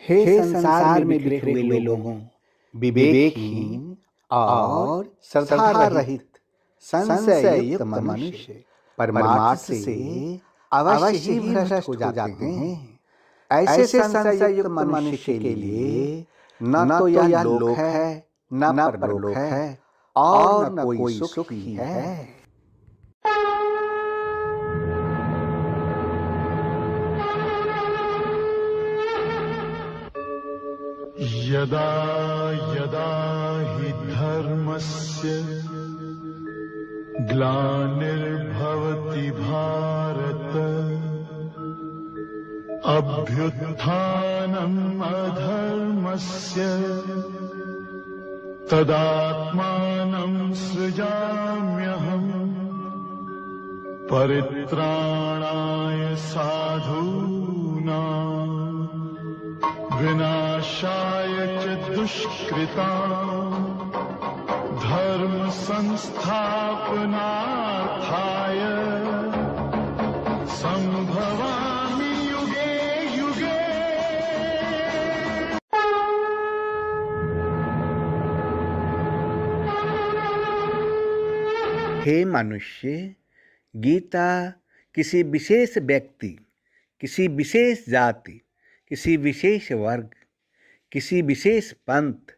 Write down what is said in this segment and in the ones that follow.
हे संसार में बिखरे हुए लोगों, विवेकहीन और श्रद्धा रहित संशय युक्त मनुष्य परमार्थ से अवश्य ही भ्रष्ट हो जाते हैं। ऐसे संशय युक्त मनुष्य के लिए न तो यह लोक है, न परलोक है और न कोई सुख ही है। यदा यदा हि धर्मस्य ग्लानिर्भवति भारत अभ्युत्थानम् अधर्मस्य तदात्मानं सृजाम्यहम् परित्राणाय साधूनां विनाशाय च दुष्कृतां धर्म संस्थापनार्थाय संभवामि युगे युगे। हे मनुष्य, गीता किसी विशेष व्यक्ति, किसी विशेष जाति, किसी विशेष वर्ग, किसी विशेष पंथ,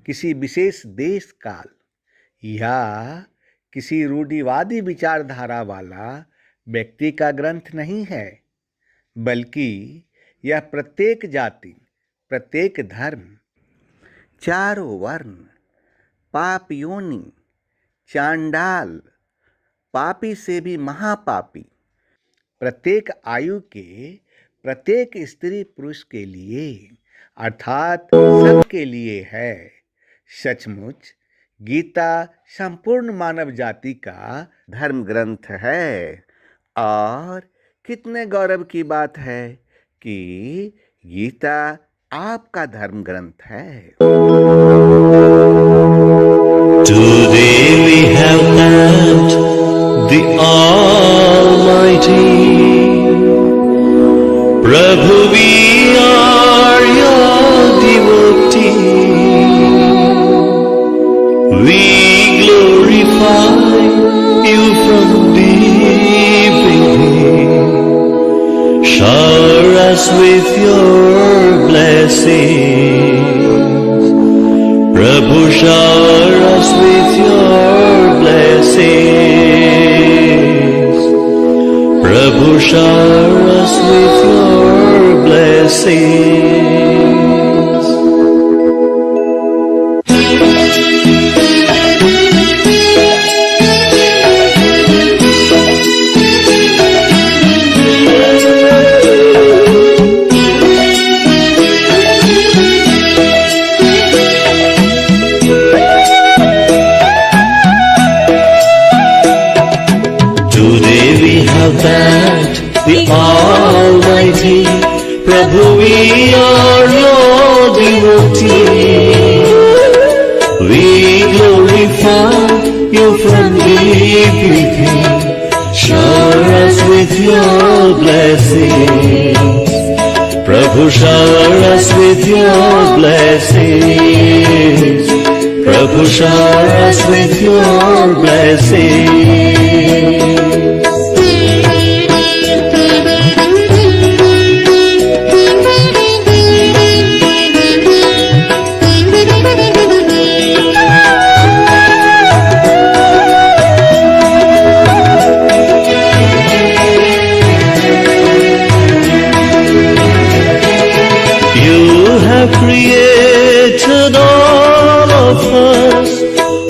किसी विशेष देश काल या किसी रूढ़िवादी विचारधारा वाला व्यक्ति का ग्रंथ नहीं है, बल्कि यह प्रत्येक जाति, प्रत्येक धर्म, चारों वर्ण, पाप योनि, चांडाल, पापी से भी महापापी, प्रत्येक आयु के प्रत्येक स्त्री पुरुष के लिए अर्थात सबके लिए है। सचमुच गीता संपूर्ण मानव जाति का धर्म ग्रंथ है और कितने गौरव की बात है कि गीता आपका धर्म ग्रंथ है। Today we have met the Almighty. Prabhu, we are your devotee. We glorify you from deep within. Shower us with your blessings. Prabhu, shower us with your blessings. Prabhu, shower us with your blessings. Today we have met the Almighty. Prabhu, we are your devotee. We glorify you from deep within. Shower us with your blessings. Prabhu, shower us with your blessings. Prabhu, shower us with your blessings. Created all of us,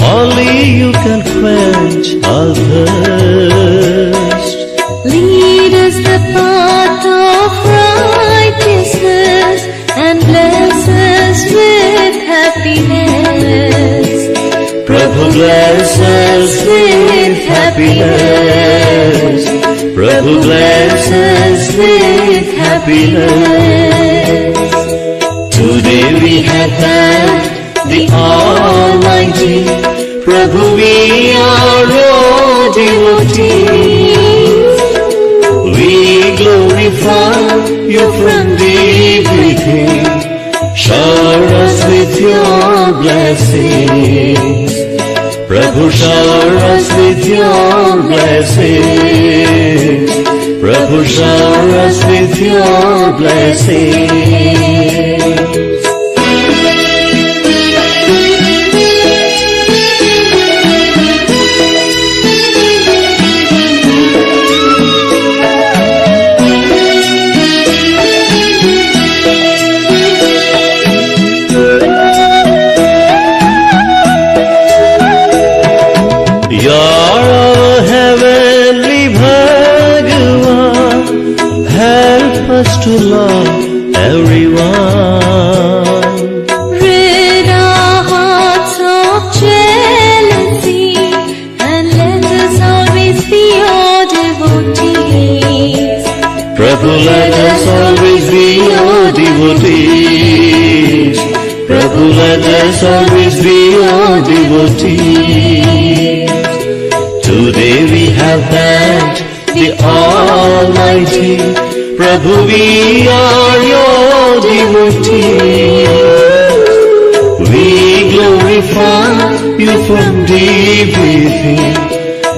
only you can quench our thirst. Lead us the path of righteousness and bless us with happiness. Prabhu, bless us with happiness. Prabhu, bless us with happiness. Today we have met the Almighty. Prabhu, we are your devotees. We glorify you from deep within. with your blessings. Prabhu, shower us with your blessings. Prabhu, shower us with your blessings. To love everyone. Rid our hearts of jealousy and let us always be your devotees. Prabhu, let us always be your devotees. Prabhu, let us always be your devotees. Today we have thanked the Almighty. Prabhu, we are your devotees. We glorify you from deep within.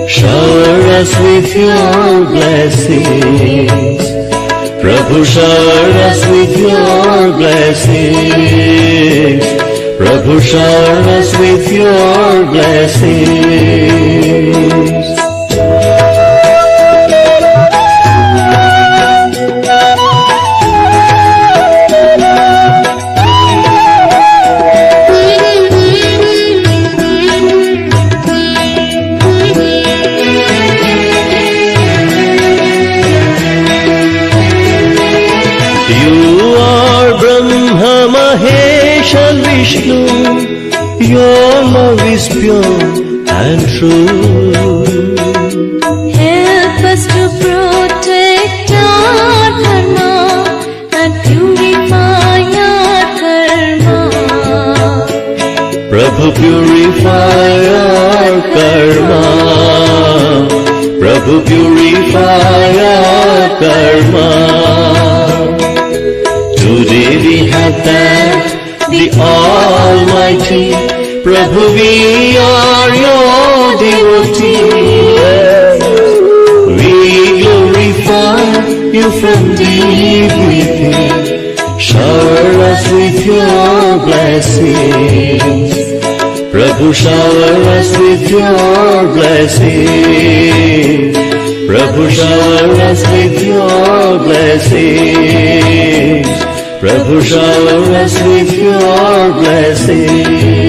Shower us with your blessings. Prabhu, shower us with your blessings. Prabhu, shower us with your blessings. Vishnu, your love is pure and true. Help us to protect our dharma and purify our karma. Prabhu, purify our karma. Prabhu, purify our karma. Today we have thanked the Almighty. Prabhu, we are your devotees. We glorify you from deep within. Shower us with your blessings. Prabhu, shower us with your blessings. Prabhu, shower us with your blessings. Prabhu, shower us with your blessings.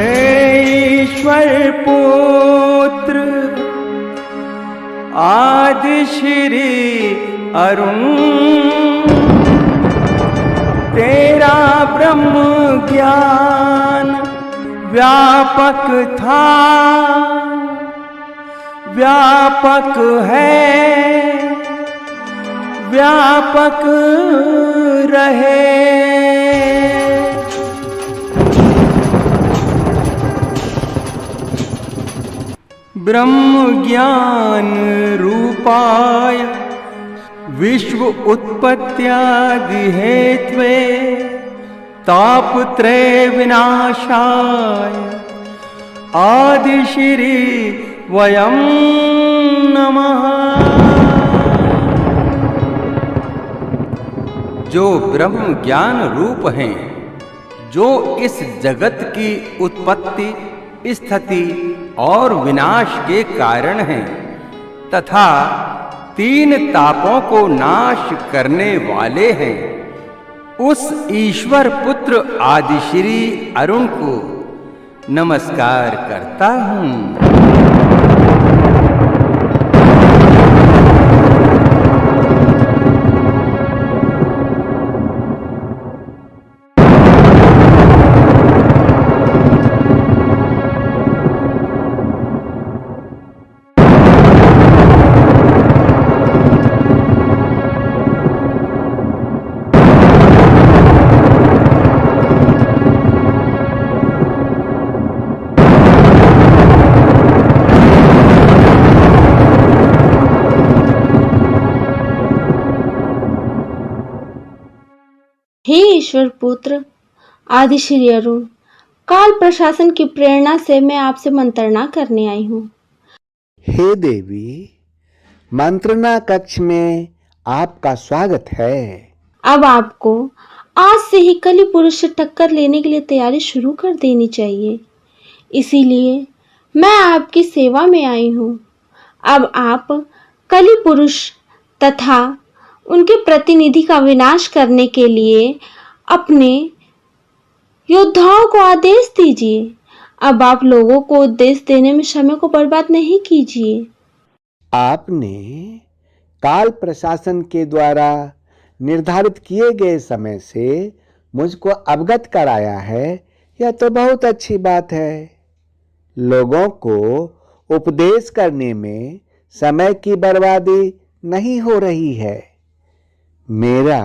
ईश्वर पुत्र आदि श्री अरुण, तेरा ब्रह्म ज्ञान व्यापक था, व्यापक है, व्यापक रहे। ब्रह्म ज्ञान रूपाय विश्व उत्पत्त्यादि हेत्वे तापत्रय विनाशाय आदि श्री वयं नमः। जो ब्रह्म ज्ञान रूप हैं, जो इस जगत की उत्पत्ति, स्थिति और विनाश के कारण हैं तथा तीन तापों को नाश करने वाले हैं, उस ईश्वर पुत्र आदिश्री अरुण को नमस्कार करता हूँ। हे ईश्वर पुत्र आदि श्री अरुण, काल प्रशासन की प्रेरणा से मैं आपसे मंत्रणा करने आई हूँ। हे देवी, मंत्रणा कक्ष में आपका स्वागत है। अब आपको आज से ही कली पुरुष से टक्कर लेने के लिए तैयारी शुरू कर देनी चाहिए। इसीलिए मैं आपकी सेवा में आई हूँ। अब आप कली पुरुष तथा उनके प्रतिनिधि का विनाश करने के लिए अपने योद्धाओं को आदेश दीजिए। अब आप लोगों को उपदेश देने में समय को बर्बाद नहीं कीजिए। आपने काल प्रशासन के द्वारा निर्धारित किए गए समय से मुझको अवगत कराया है, यह तो बहुत अच्छी बात है। लोगों को उपदेश करने में समय की बर्बादी नहीं हो रही है। मेरा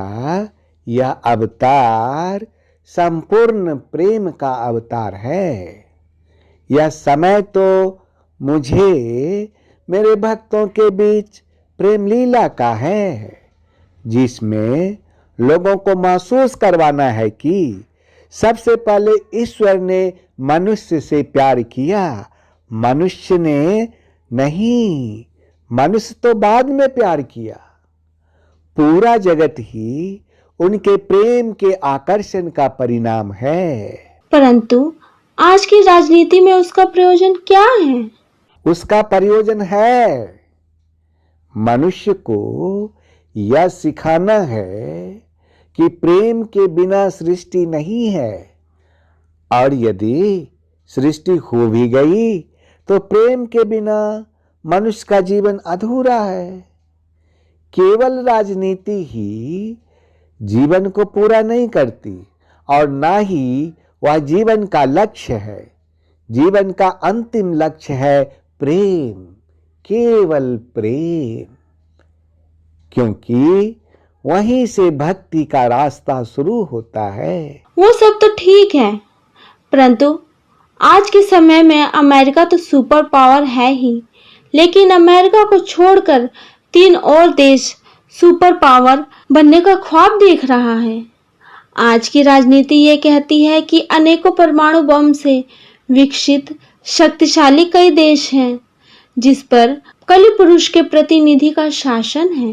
यह अवतार संपूर्ण प्रेम का अवतार है। यह समय तो मुझे मेरे भक्तों के बीच प्रेम लीला का है, जिसमें लोगों को महसूस करवाना है कि सबसे पहले ईश्वर ने मनुष्य से प्यार किया, मनुष्य ने नहीं, मनुष्य तो बाद में प्यार किया। पूरा जगत ही उनके प्रेम के आकर्षण का परिणाम है। परंतु आज की राजनीति में उसका प्रयोजन क्या है? उसका प्रयोजन है मनुष्य को यह सिखाना है कि प्रेम के बिना सृष्टि नहीं है, और यदि सृष्टि हो भी गई तो प्रेम के बिना मनुष्य का जीवन अधूरा है। केवल राजनीति ही जीवन को पूरा नहीं करती, और ना ही वह जीवन का लक्ष्य है। जीवन का अंतिम लक्ष्य है प्रेम, केवल प्रेम, क्योंकि वहीं से भक्ति का रास्ता शुरू होता है। वो सब तो ठीक है, परंतु आज के समय में अमेरिका तो सुपर पावर है ही, लेकिन अमेरिका को छोड़कर 3 और देश सुपर पावर बनने का ख्वाब देख रहा है। आज की राजनीति ये कहती है कि अनेकों परमाणु बम से विकसित शक्तिशाली कई देश हैं, जिस पर कली पुरुष के प्रतिनिधि का शासन है।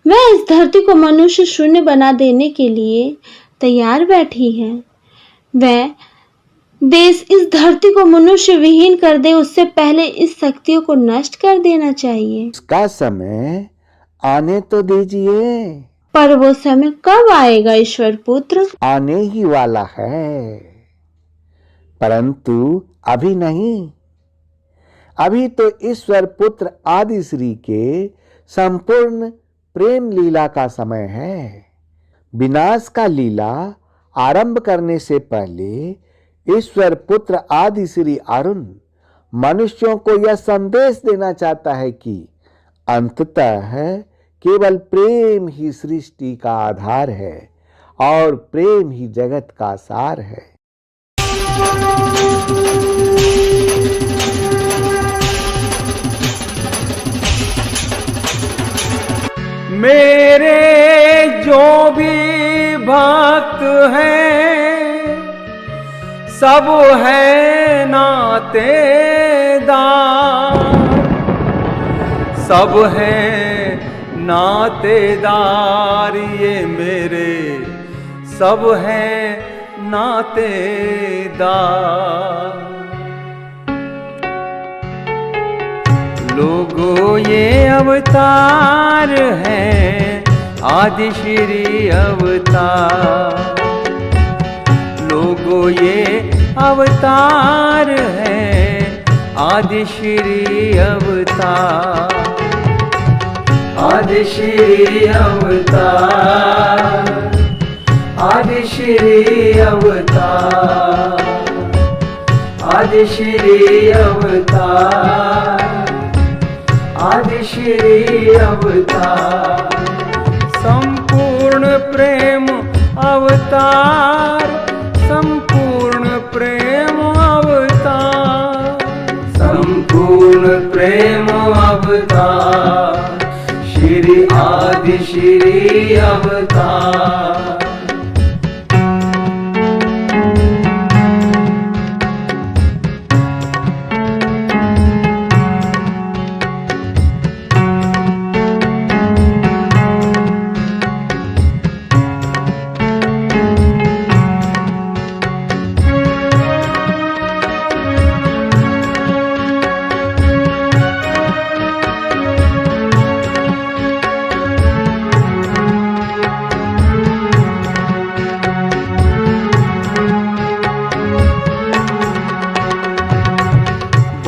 वह इस धरती को मनुष्य शून्य बना देने के लिए तैयार बैठी है। वह देश इस धरती को मनुष्य विहीन कर दे, उससे पहले इस शक्तियों को नष्ट कर देना चाहिए। उसका समय आने तो दीजिए। पर वो समय कब आएगा ईश्वर पुत्र? आने ही वाला है, परंतु अभी नहीं। अभी तो ईश्वर पुत्र आदि श्री के संपूर्ण प्रेम लीला का समय है। विनाश का लीला आरंभ करने से पहले ईश्वर पुत्र आदि श्री अरुण मनुष्यों को यह संदेश देना चाहता है कि अंततः केवल प्रेम ही सृष्टि का आधार है और प्रेम ही जगत का सार है। मेरे जो भी भक्त हैं सब है नातेदार, सब है नातेदार, ये मेरे सब है नातेदार। लोगों ये अवतार हैं आदि श्री अवतार, लोगों ये अवतार हैं आदि श्री अवतार, आदि श्री अवतार, आदि श्री अवतार, आदि श्री अवतार, आदि श्री अवतार। संपूर्ण प्रेम अवतार, संपूर्ण प्रेम अवतार, संपूर्ण प्रेम अवतार, श्री आदि श्री अवतार,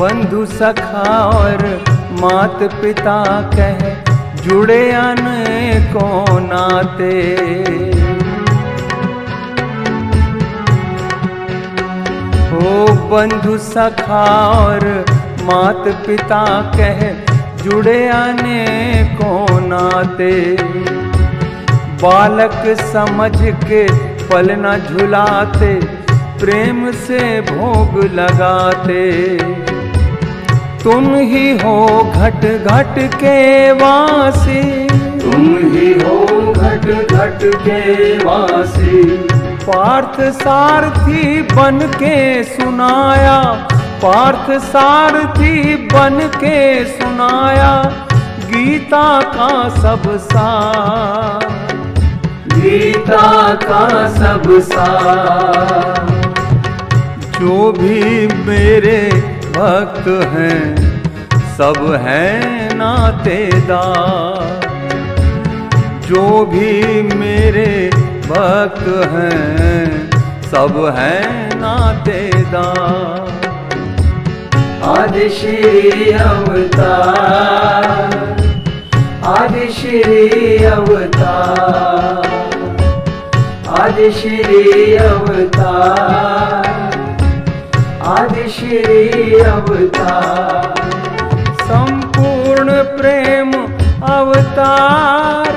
बंधु सखा और मात पिता कह जुड़े अनेकों नाते। ओ बंधु सखा और मात पिता कह जुड़े अनेकों नाते। बालक समझ के पल न झुलाते, प्रेम से भोग लगाते। तुम ही हो घट घट के वासी, तुम ही हो घट घट के वासी। पार्थ सारथी बन के सुनाया, पार्थ सारथी बन के सुनाया गीता का सब सार, गीता का सब सार। जो भी मेरे भक्त हैं सब हैं नातेदार, जो भी मेरे भक्त हैं सब हैं नातेदार। आदि श्री अवतार, आदि श्री अवतार, आदि श्री अवतार, आदि श्री अवतार। संपूर्ण प्रेम अवतार,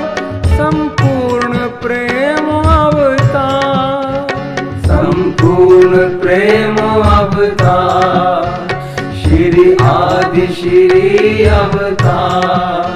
संपूर्ण प्रेम अवतार, संपूर्ण प्रेम अवतार। श्री आदि श्री अवतार।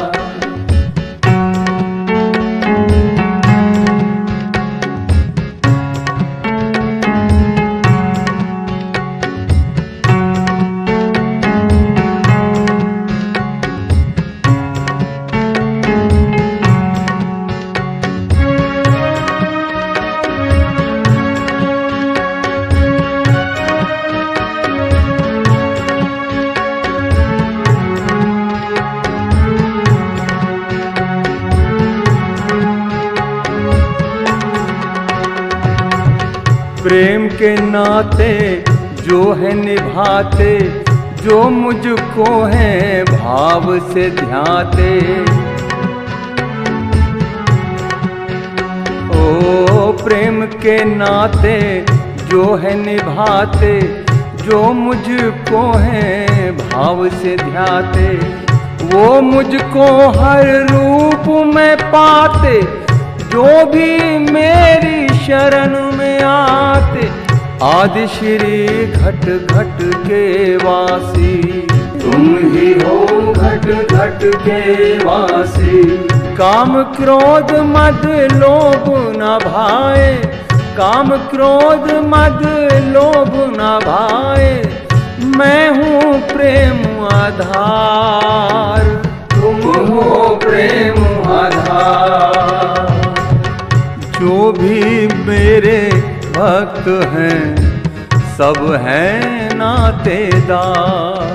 प्रेम के नाते जो है निभाते, जो मुझको है भाव से ध्याते। ओ प्रेम के नाते जो है निभाते, जो मुझको है भाव से ध्याते। वो मुझको हर रूप में पाते, जो भी मेरी शरण में आते। आदि श्री घट घट के वासी, तुम ही हो घट घट के वासी। काम क्रोध मद लोभ न भाए, काम क्रोध मद लोभ न भाए। मैं हूँ प्रेम आधार, तुम हो प्रेम आधार। जो भी मेरे भक्त हैं सब हैं नातेदार,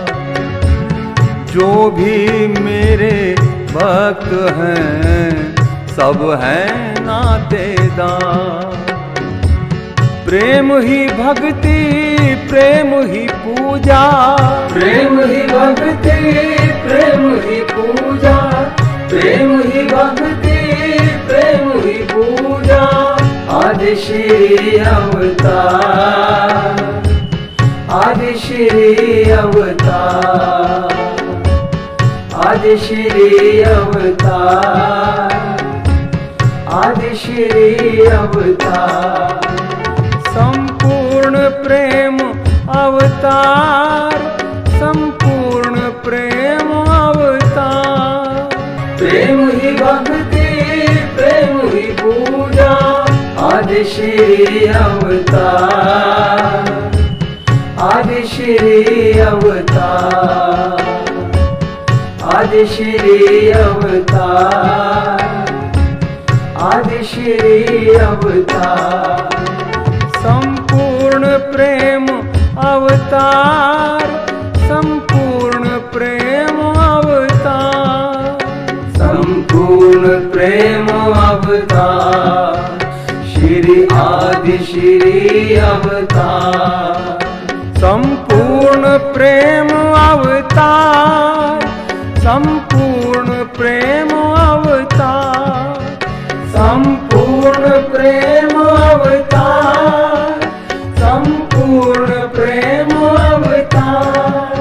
जो भी मेरे भक्त हैं सब हैं नातेदार। प्रेम ही भक्ति, प्रेम ही पूजा, प्रेम ही भक्ति, प्रेम ही पूजा। प्रेम ही भक्ति, प्रेम ही पूजा। आदि श्री अवतार, आदि श्री अवतार, आदि श्री अवतार, आदि श्री अवतार। संपूर्ण प्रेम अवतार, संपूर्ण प्रेम अवतार। प्रेम ही भक्ति, प्रेम ही पूजा। आदि श्री अवतार, आदि श्री अवतार, आदि श्री अवतार, आदि श्री अवतार। संपूर्ण प्रेम अवतार, संपूर्ण प्रेम अवतार, संपूर्ण प्रेम अवतार। श्री आदि श्री अवतार। संपूर्ण प्रेम अवतार, संपूर्ण प्रेम अवतार, संपूर्ण प्रेम अवतार, संपूर्ण प्रेम अवतार।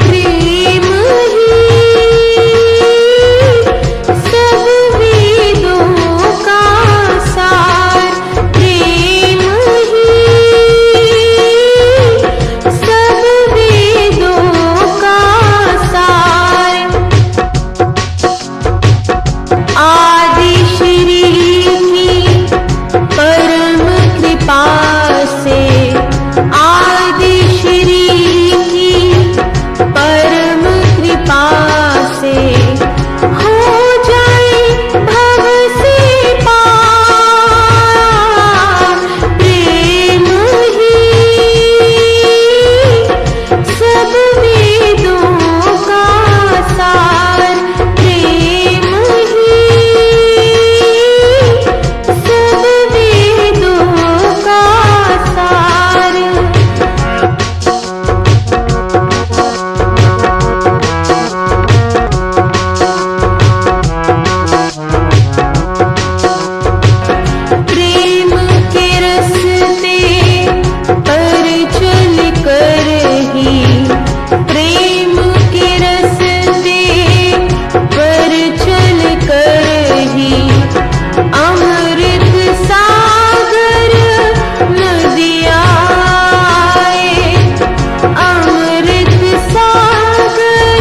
प्रेम ही सब वेदों का सार, प्रेम ही सब वेदों का सार। आदि श्री की परम कृपा से, आदि श्री की परम कृपा से हो जाए भव से पार। प्रेम ही सब वेदों का सार, प्रेम ही सब वेदों का सार। प्रेम के रस्ते पर चल कर ही, प्रेम के रस्ते पर चल कर ही अमृत सागर नदियाँ आए, अमृत सागर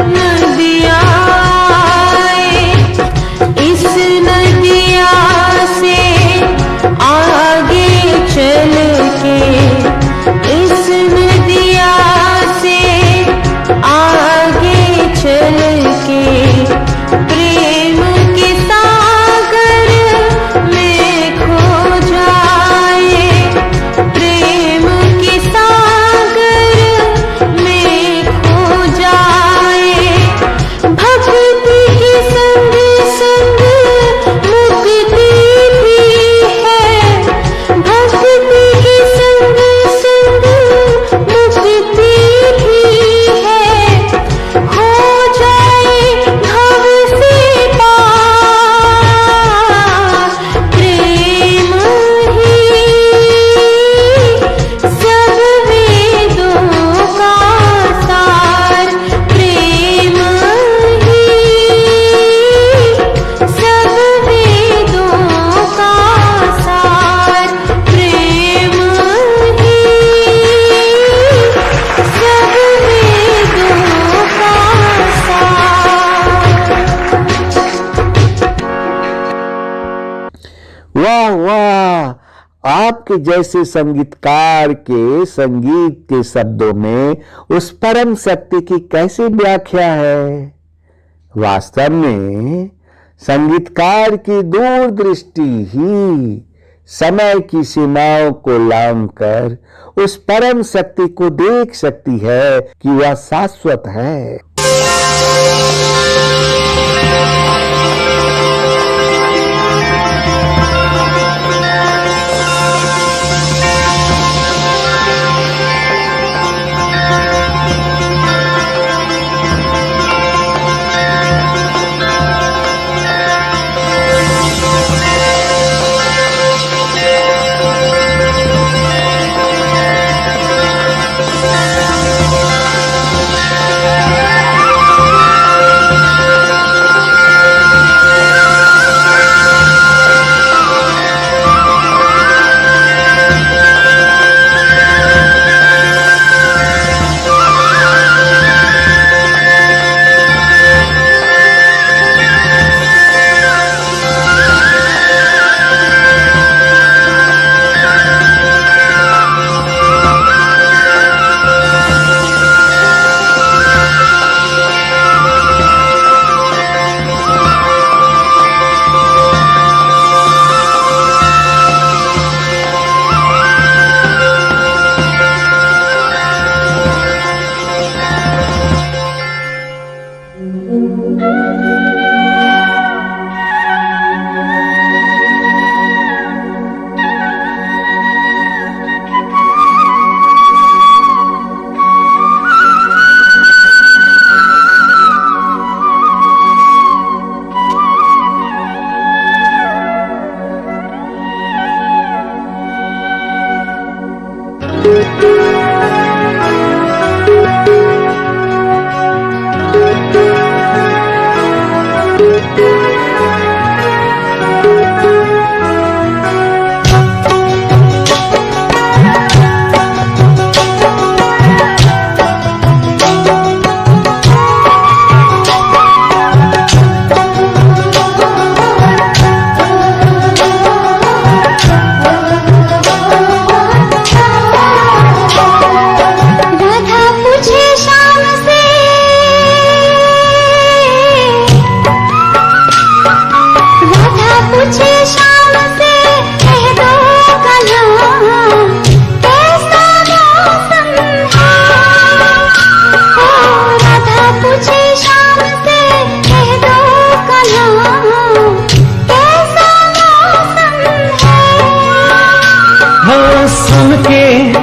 नदियाँ आए। इस नदिया से आगे चल के, इस नदिया से आगे चल के प्रेम के सागर में खो जाए, प्रेम के सागर में खो जाए। भक्ति के संग संग मुक्ति भी है, भक्ति के संग संग मुक्ति भी है। हो जाए भव से पार, प्रेम ही सब वेदों का सार, प्रेम ही सब वेदों का सार, प्रेम ही सब वेदों का सार। वाह वाह, आपके जैसे संगीतकार के संगीत के शब्दों में उस परम शक्ति की कैसे व्याख्या है। वास्तव में संगीतकार की दूरदृष्टि ही समय की सीमाओं को लांघकर उस परम शक्ति को देख सकती है कि वह शाश्वत है।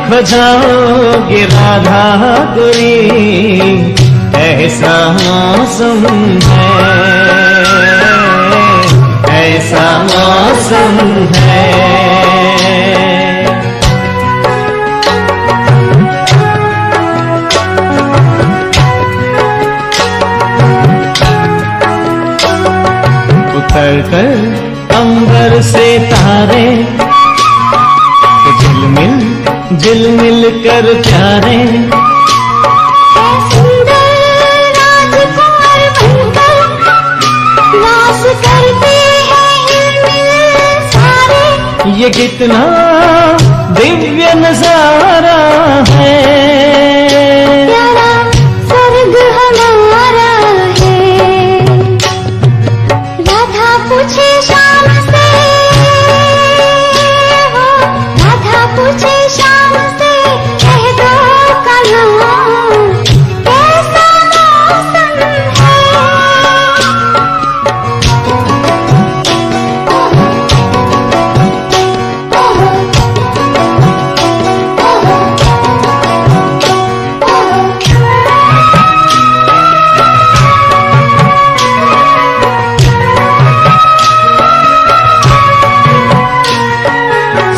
खोजाओगे राधा गोरी, ऐसा मौसम है, ऐसा मौसम है। उतर कर अंबर से तारे, झिलमिल झिलमिल कर प्यारे, ये कितना दिव्य नजारा है, प्यारा स्वर्ग हमारा है। राधा पूछे शाम से, हो राधा पूछे शाम से, कह दो कहाँ कैसा मौसम है।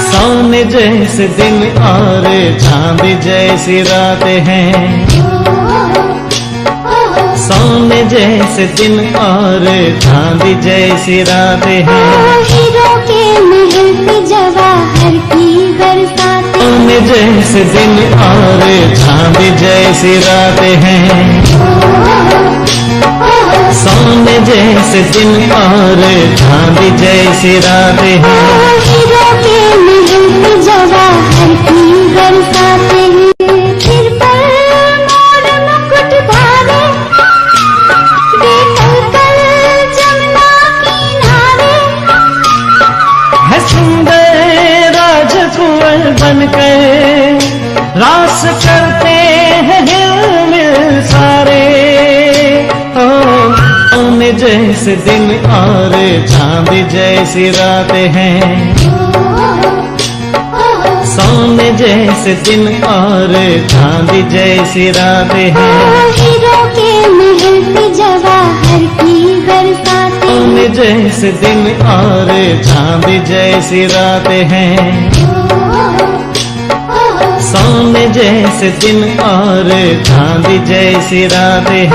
सोने जैसे दिन और चांद जैसी रात हैं, सोने जैसे दिन और चांद जैसी रात हैं, हीरो के महल पे जवाहर की बरसात। सोने जैसे दिन और चांद जैसी रात हैं, सोने जैसे दिन और चांद जैसी रात हैं, हीरो के महल पे जवाहर की बरसात। सिर पर मोर मुकुट भारे, देखल कल जमुना किनारे। है सुंदर राजकुंवर बनकर रास करते हैं हिलमिल सारे। सोने जैसे दिन और चांद जैसी रात हैं, सोने जैसे दिन और चांद जैसी रात हैं, हीरो के महल पे जवाहर की बरसात। सोने जैसे दिन और चांद जैसी रात हैं, सोने जैसे दिन और चांद जैसी रात हैं,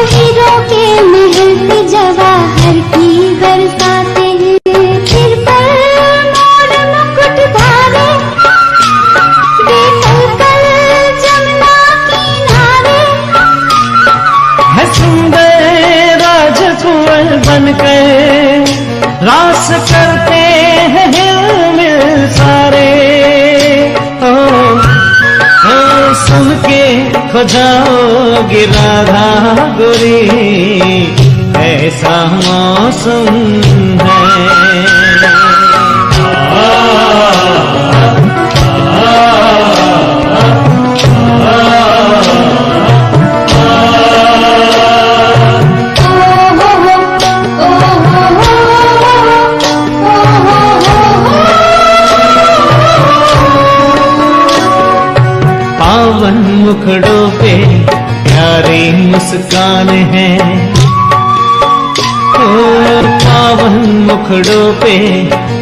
हीरो के महल पे जवाहर की बरसात। सिर पर मोर मुकुट भारे, देखल कल जमुना किनारे। है सुंदर राजकुंवर बनकर रास करते हैं हिलमिल सारे। सुन के खोजाओगे राधा गोरी, ऐसा मौसम है। पावन मुखड़ों पे प्यारी मुस्कान है, ओ पावन मुखड़ों पे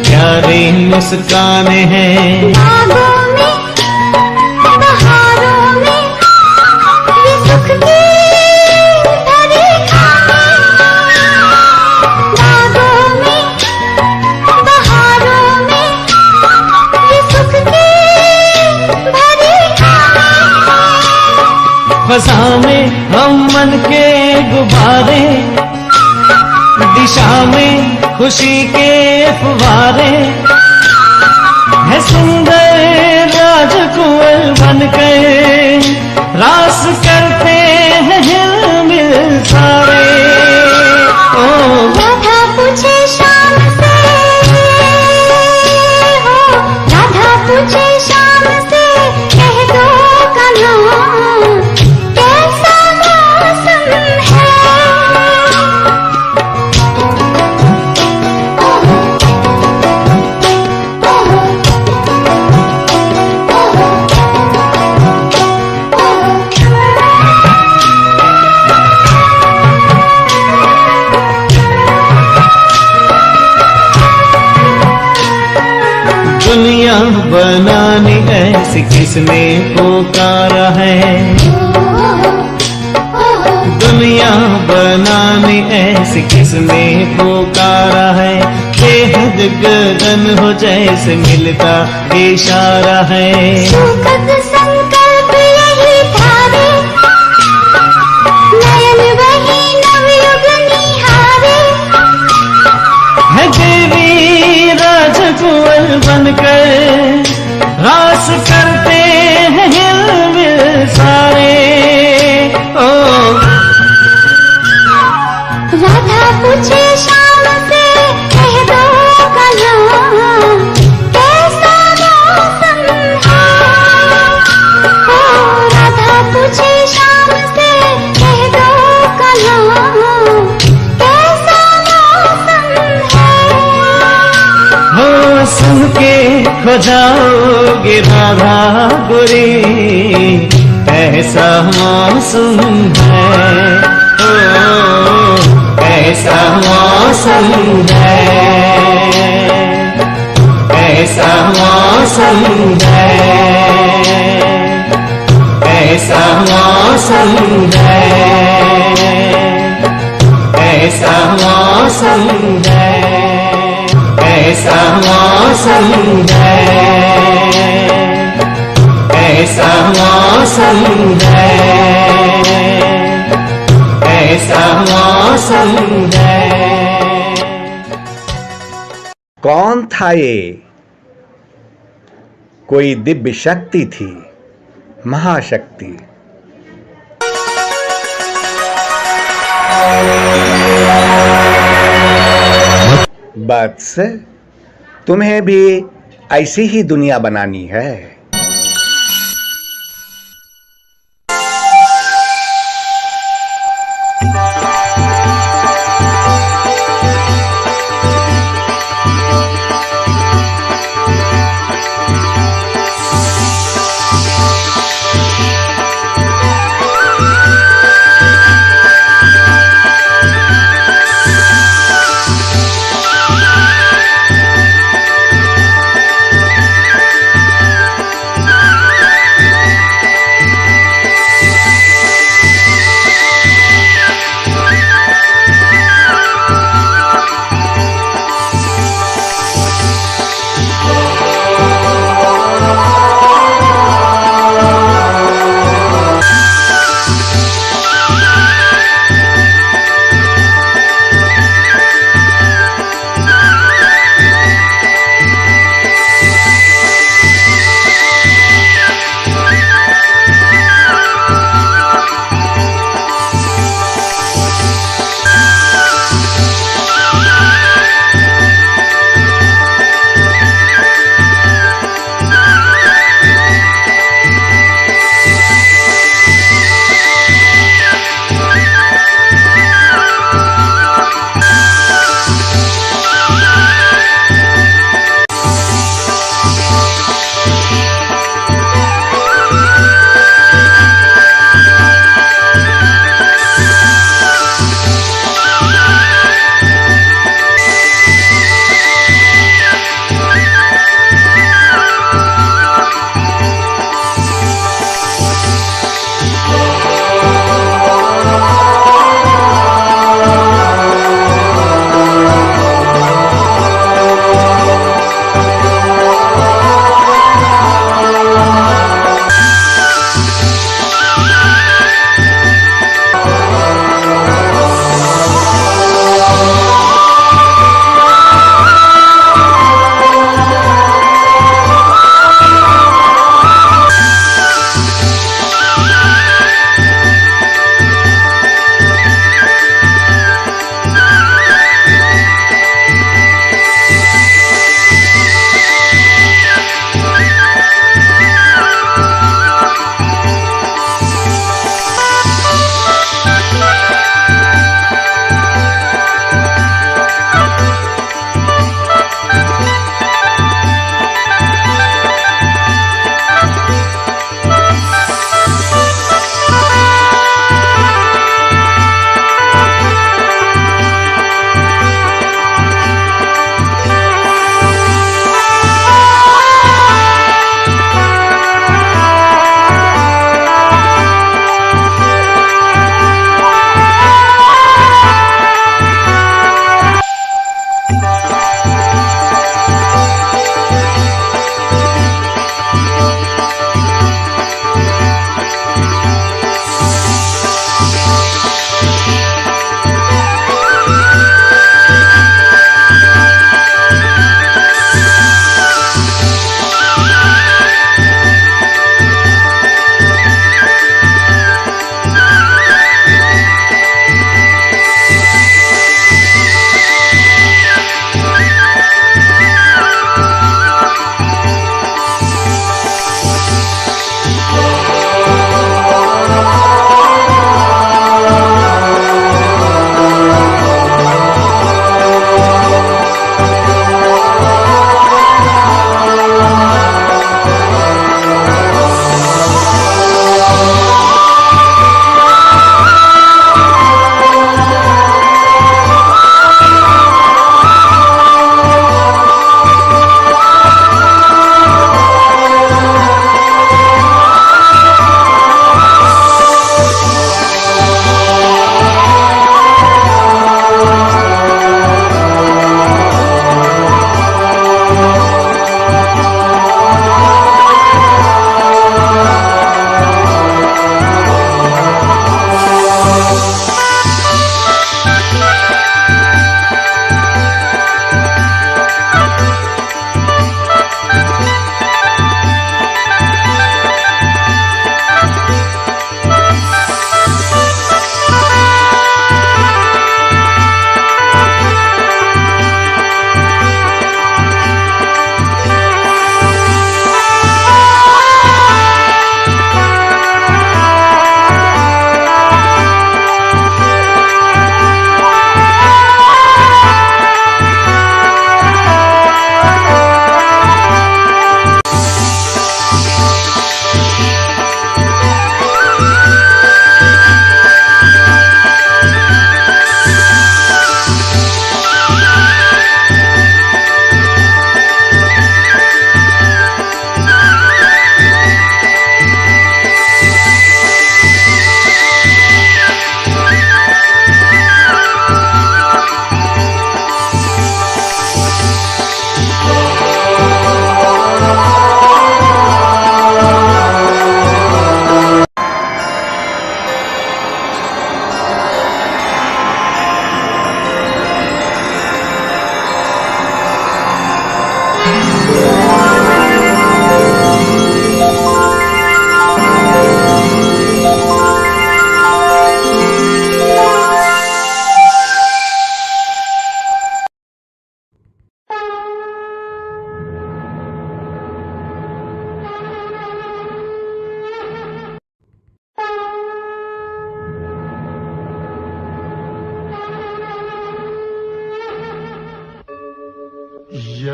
प्यारी मुस्कान है। बागों में बहारों में ये सुख की भरी खामें। बागों में बहारों में ये सुख की भरी खामें। फसा में हम मन के गुब्बारे, दिशा में खुशी के फुवारे। है सुंदर राजकुंवर बनकर रास करते हैं हिलमिल सारे। ओ राधा पूछे शाम से, हो राधा पूछे शाम से, कह दो कहाँ कैसा मौसम है। ऐसी किसने पुकारा है। दुनिया बनाने ऐसी किसने पुकारा है। बेहद गगन हो जैसे मिलता इशारा है। सुखद संकल्प यही धारे, नयन वही नवयुग निहारे। है देवी राजकुंवर बनकर रास करते हैं हिलमिल सारे। ओ राधा पूछे शाम से कह दो कहाँ, कैसा मौसम है। ओ राधा पूछे शाम से कह दो कहाँ, कैसा मौसम है। हो सुन के खो जाओगे राधा गोरी, ऐसा मौसम है। ओ ऐसा मौसम है, ऐसा मौसम है, ऐसा मौसम है, ऐसा मौसम है, ऐसा मौसम है, ऐसा मौसम है, ऐसा मौसम है। कौन था ये? कोई दिव्य शक्ति थी, महाशक्ति। बस तुम्हें भी ऐसी ही दुनिया बनानी है।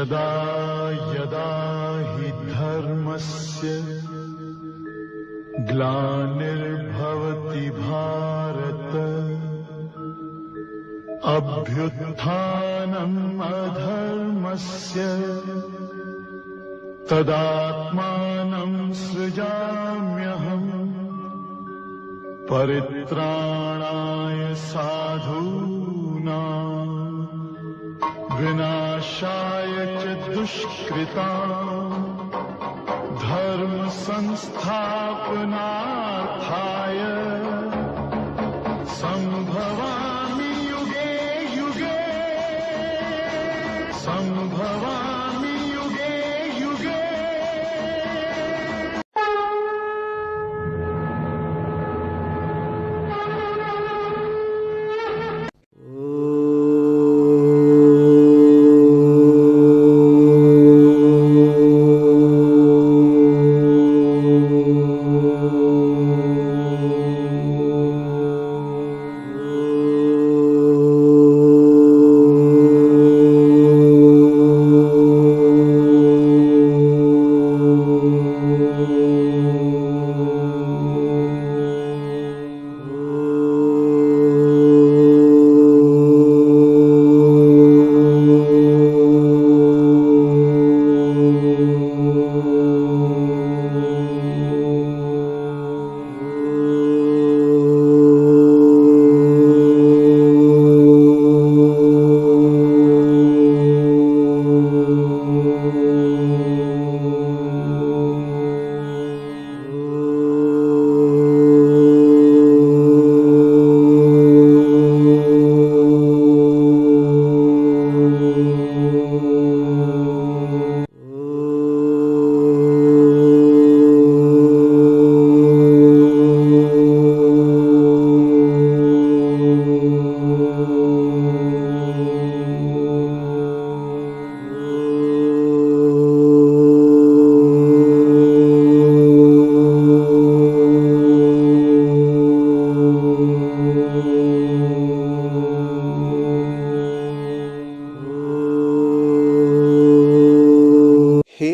यदा यदा हि धर्मस्य ग्लानिर्भवति भारत अभ्युत्थानम् अधर्मस्य तदात्मानं सृजाम्यहम् परित्राणाय साधूनां विनाशाय च दुष्कृतां धर्म संस्थापनार्थाय संभवामि युगे युगे संभवामि युगे युगे।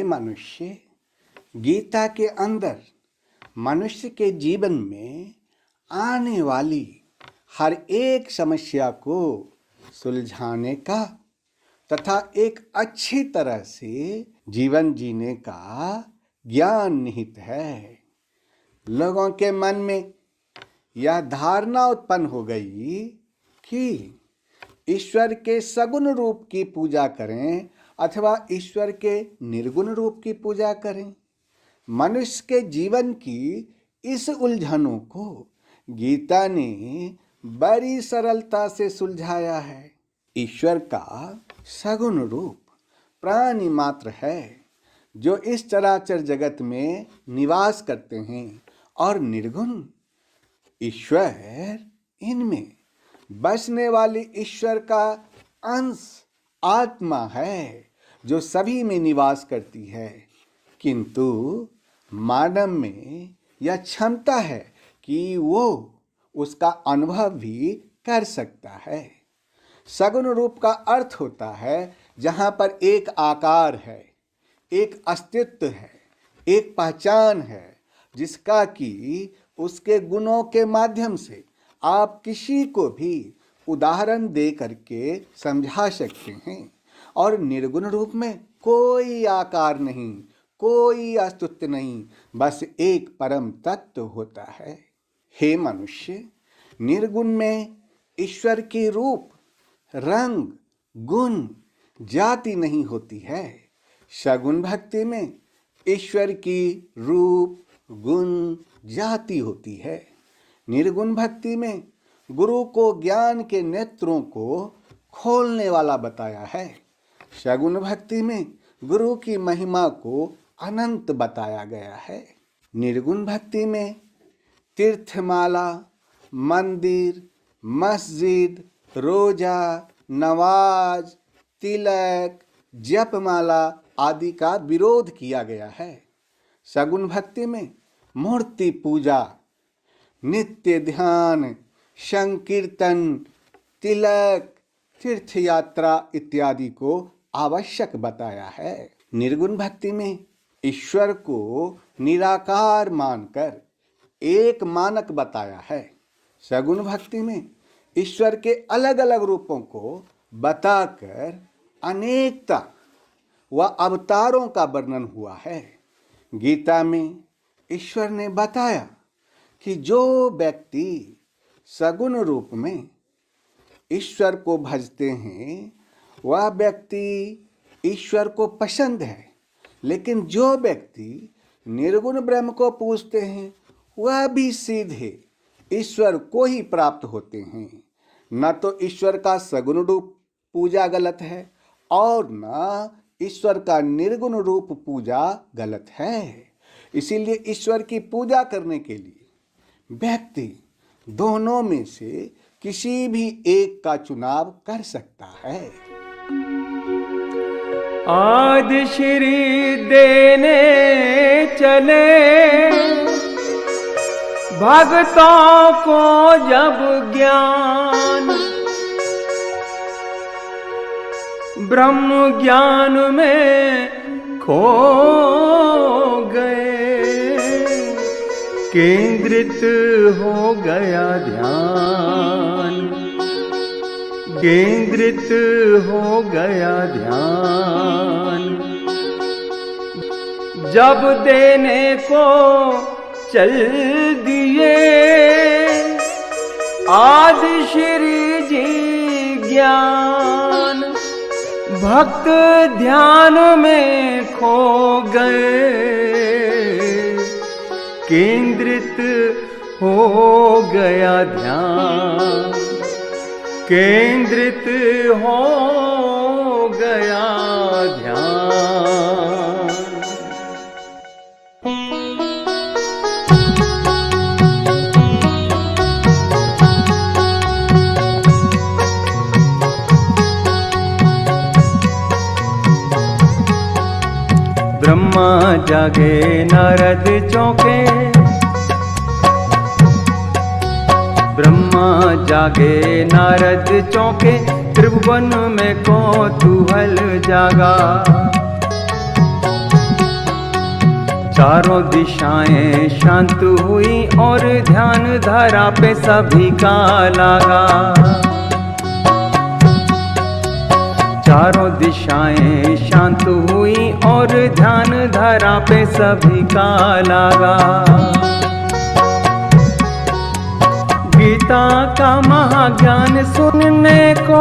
मनुष्य, गीता के अंदर मनुष्य के जीवन में आने वाली हर एक समस्या को सुलझाने का तथा एक अच्छी तरह से जीवन जीने का ज्ञान निहित है। लोगों के मन में यह धारणा उत्पन्न हो गई कि ईश्वर के सगुण रूप की पूजा करें अथवा ईश्वर के निर्गुण रूप की पूजा करें। मनुष्य के जीवन की इस उलझनों को गीता ने बड़ी सरलता से सुलझाया है। ईश्वर का सगुण रूप प्राणी मात्र है जो इस चराचर जगत में निवास करते हैं और निर्गुण ईश्वर इनमें बसने वाली ईश्वर का अंश आत्मा है जो सभी में निवास करती है। किंतु मानव में यह क्षमता है कि वो उसका अनुभव भी कर सकता है। सगुण रूप का अर्थ होता है जहाँ पर एक आकार है, एक अस्तित्व है, एक पहचान है जिसका कि उसके गुणों के माध्यम से आप किसी को भी उदाहरण दे करके समझा सकते हैं। और निर्गुण रूप में कोई आकार नहीं, कोई अस्तित्व नहीं, बस एक परम तत्व होता है। हे मनुष्य, निर्गुण में ईश्वर की रूप, रंग, गुण, जाति नहीं होती है। सगुण भक्ति में ईश्वर की रूप, गुण, जाति होती है। निर्गुण भक्ति में गुरु को ज्ञान के नेत्रों को खोलने वाला बताया है। सगुण भक्ति में गुरु की महिमा को अनंत बताया गया है। निर्गुण भक्ति में तीर्थमाला, मंदिर, मस्जिद, रोजा, नमाज, तिलक, जपमाला आदि का विरोध किया गया है। सगुण भक्ति में मूर्ति पूजा, नित्य ध्यान, संकीर्तन, तिलक, तीर्थ यात्रा इत्यादि को आवश्यक बताया है। निर्गुण भक्ति में ईश्वर को निराकार मानकर एक मानक बताया है। सगुण भक्ति में ईश्वर के अलग अलग रूपों को बताकर अनेकता व अवतारों का वर्णन हुआ है। गीता में ईश्वर ने बताया कि जो व्यक्ति सगुण रूप में ईश्वर को भजते हैं वह व्यक्ति ईश्वर को पसंद है, लेकिन जो व्यक्ति निर्गुण ब्रह्म को पूजते हैं वह भी सीधे ईश्वर को ही प्राप्त होते हैं। न तो ईश्वर का सगुण रूप पूजा गलत है और न ईश्वर का निर्गुण रूप पूजा गलत है। इसीलिए ईश्वर की पूजा करने के लिए व्यक्ति दोनों में से किसी भी एक का चुनाव कर सकता है। आदि श्री देने चले भक्तों को जब ज्ञान, ब्रह्म ज्ञान में खो गए, केंद्रित हो गया ध्यान, केंद्रित हो गया ध्यान। जब देने को चल दिए आदि श्री जी ज्ञान, भक्त ध्यान में खो गए, केंद्रित हो गया ध्यान, केंद्रित हो गया ध्यान। ब्रह्मा जागे नारद चौंके, ब्रह्मा जागे नारद चौंके, त्रिभुवन में कौतूहल जागा। चारों दिशाएं शांत हुई और ध्यान धारा पे सभी का लागा। चारों दिशाएं शांत हुई और ध्यान धारा पे सभी का लागा। गीता का महाज्ञान सुनने को,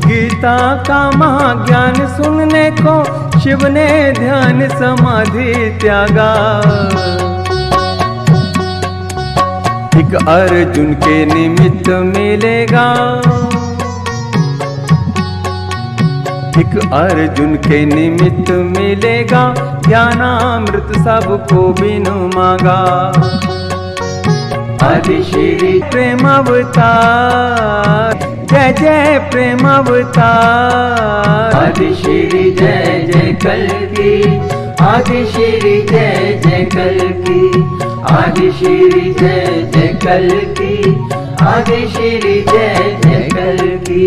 गीता का महाज्ञान सुनने को शिव ने ध्यान समाधि त्यागा। एक अर्जुन के निमित्त मिलेगा, एक अर्जुन के निमित्त मिलेगा, ज्ञानामृत सबको बिनु मांगा। आदि श्री प्रेम अवतार, जय जय प्रेम अवतार। आदि श्री जय जय कल्कि, आदि श्री जय जय कल्कि, आदि श्री जय जय कल्कि, आदि श्री जय जय कल्कि।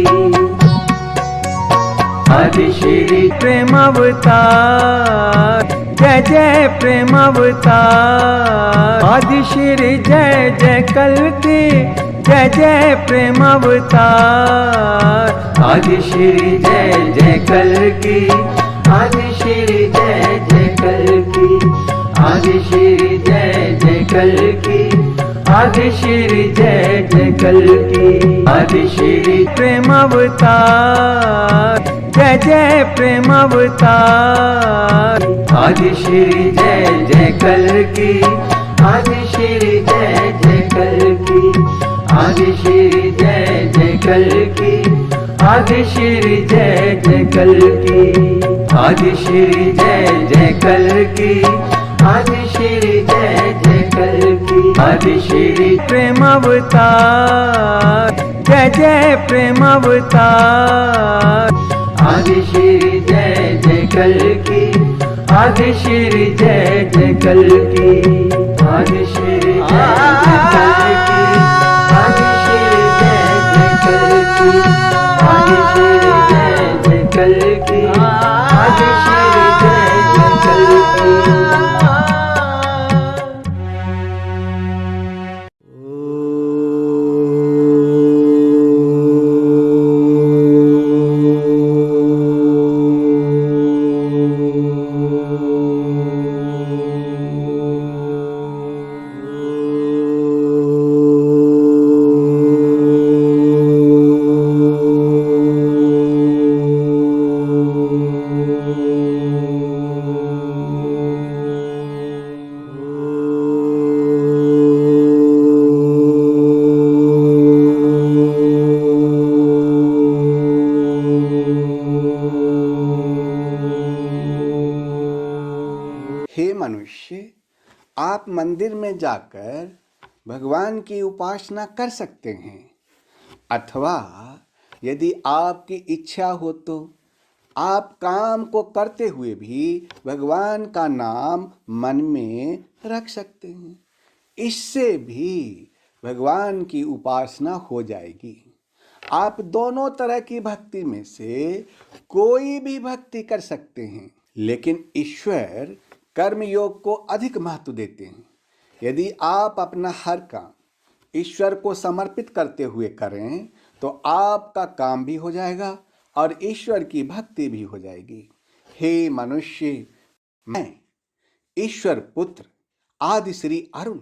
आदि श्री प्रेम अवतार, जय जय प्रेम अवतार। आदि श्री जय जय कल्कि, जय जय प्रेम अवतार। आदि श्री जय जय कल्कि, आदि श्री जय जय कल्कि, आदि श्री जय जय कल्कि, आदि श्री जय जय कल्कि। आदि श्री प्रेम अवतार, जय जय प्रेम अवतार। आदि श्री जय जय कल्कि, आदि श्री जय जय कल्कि, आदि श्री जय जय कल्कि, आदि श्री जय जय कल्कि। आदि श्री जय जय कल्कि, आदि श्री जय जय कल्कि। आदि श्री प्रेम अवतार, जय जय प्रेम अवतार। आदि श्री जय जय कल्कि, आदि श्री जय जय कल्कि। आदि श्री जय जय कल्कि, आदि श्री जय जय कल्कि, आदि चल की, भाग्यश्री जय जय चल की। हे मनुष्य, आप मंदिर में जाकर भगवान की उपासना कर सकते हैं, अथवा यदि आपकी इच्छा हो तो आप काम को करते हुए भी भगवान का नाम मन में रख सकते हैं। इससे भी भगवान की उपासना हो जाएगी। आप दोनों तरह की भक्ति में से कोई भी भक्ति कर सकते हैं, लेकिन ईश्वर कर्म योग को अधिक महत्व देते हैं। यदि आप अपना हर काम ईश्वर को समर्पित करते हुए करें तो आपका काम भी हो जाएगा और ईश्वर की भक्ति भी हो जाएगी। हे मनुष्य, मैं ईश्वर पुत्र आदि श्री अरुण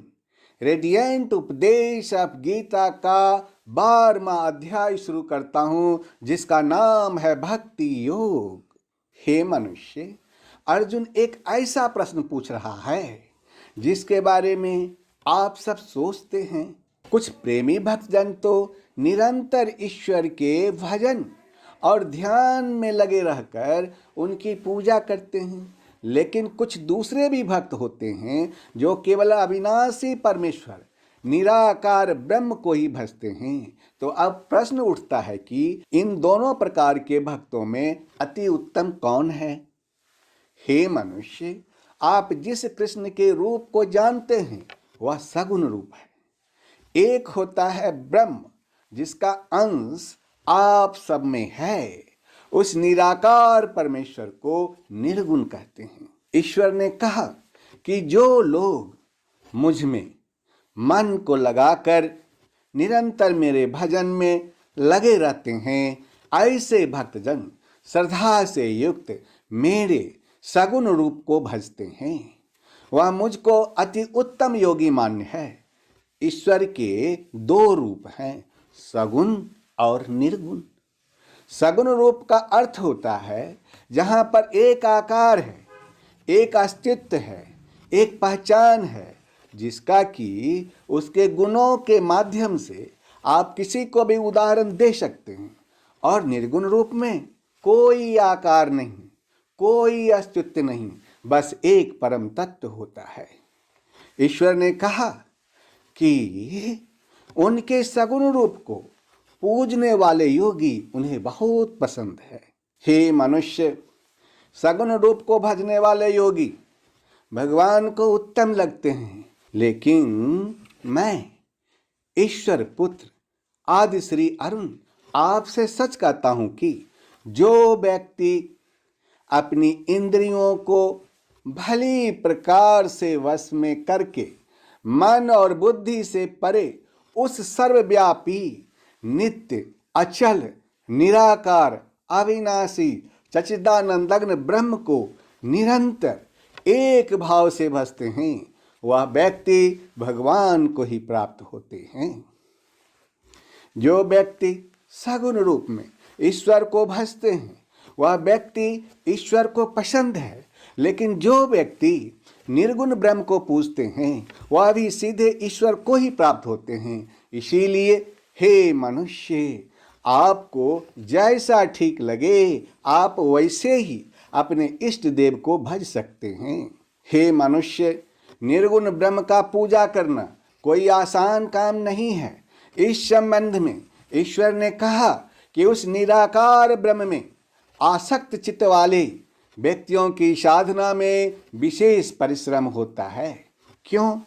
रेडिएंट उपदेश ऑफ गीता का 12वां अध्याय शुरू करता हूं, जिसका नाम है भक्ति योग। हे मनुष्य, अर्जुन एक ऐसा प्रश्न पूछ रहा है जिसके बारे में आप सब सोचते हैं। कुछ प्रेमी भक्तजन तो निरंतर ईश्वर के भजन और ध्यान में लगे रहकर उनकी पूजा करते हैं, लेकिन कुछ दूसरे भी भक्त होते हैं जो केवल अविनाशी परमेश्वर निराकार ब्रह्म को ही भजते हैं। तो अब प्रश्न उठता है कि इन दोनों प्रकार के भक्तों में अति उत्तम कौन है? हे मनुष्य, आप जिस कृष्ण के रूप को जानते हैं वह सगुण रूप है। एक होता है ब्रह्म जिसका अंश आप सब में है, उस निराकार परमेश्वर को निर्गुण कहते हैं। ईश्वर ने कहा कि जो लोग मुझ में मन को लगाकर निरंतर मेरे भजन में लगे रहते हैं, ऐसे भक्तजन श्रद्धा से युक्त मेरे सगुण रूप को भजते हैं। वह मुझको अति उत्तम योगी मान्य है। ईश्वर के दो रूप हैं, सगुण और निर्गुण। सगुण रूप का अर्थ होता है जहाँ पर एक आकार है, एक अस्तित्व है, एक पहचान है, जिसका कि उसके गुणों के माध्यम से आप किसी को भी उदाहरण दे सकते हैं। और निर्गुण रूप में कोई आकार नहीं, कोई अस्तित्व नहीं, बस एक परम तत्व होता है। ईश्वर ने कहा कि उनके सगुण रूप को पूजने वाले योगी उन्हें बहुत पसंद है। हे मनुष्य, सगुण रूप को भजने वाले योगी भगवान को उत्तम लगते हैं, लेकिन मैं ईश्वर पुत्र आदि श्री अरुण आपसे सच कहता हूं कि जो व्यक्ति अपनी इंद्रियों को भली प्रकार से वश में करके मन और बुद्धि से परे उस सर्वव्यापी नित्य अचल निराकार अविनाशी सच्चिदानंदघ्न ब्रह्म को निरंतर एक भाव से भजते हैं, वह व्यक्ति भगवान को ही प्राप्त होते हैं। जो व्यक्ति सगुण रूप में ईश्वर को भजते हैं वह व्यक्ति ईश्वर को पसंद है, लेकिन जो व्यक्ति निर्गुण ब्रह्म को पूजते हैं वह भी सीधे ईश्वर को ही प्राप्त होते हैं। इसीलिए हे मनुष्य, आपको जैसा ठीक लगे आप वैसे ही अपने इष्ट देव को भज सकते हैं। हे मनुष्य, निर्गुण ब्रह्म का पूजा करना कोई आसान काम नहीं है। इस संबंध में ईश्वर ने कहा कि उस निराकार ब्रह्म में आसक्त चित्त वाले व्यक्तियों की साधना में विशेष परिश्रम होता है। क्यों?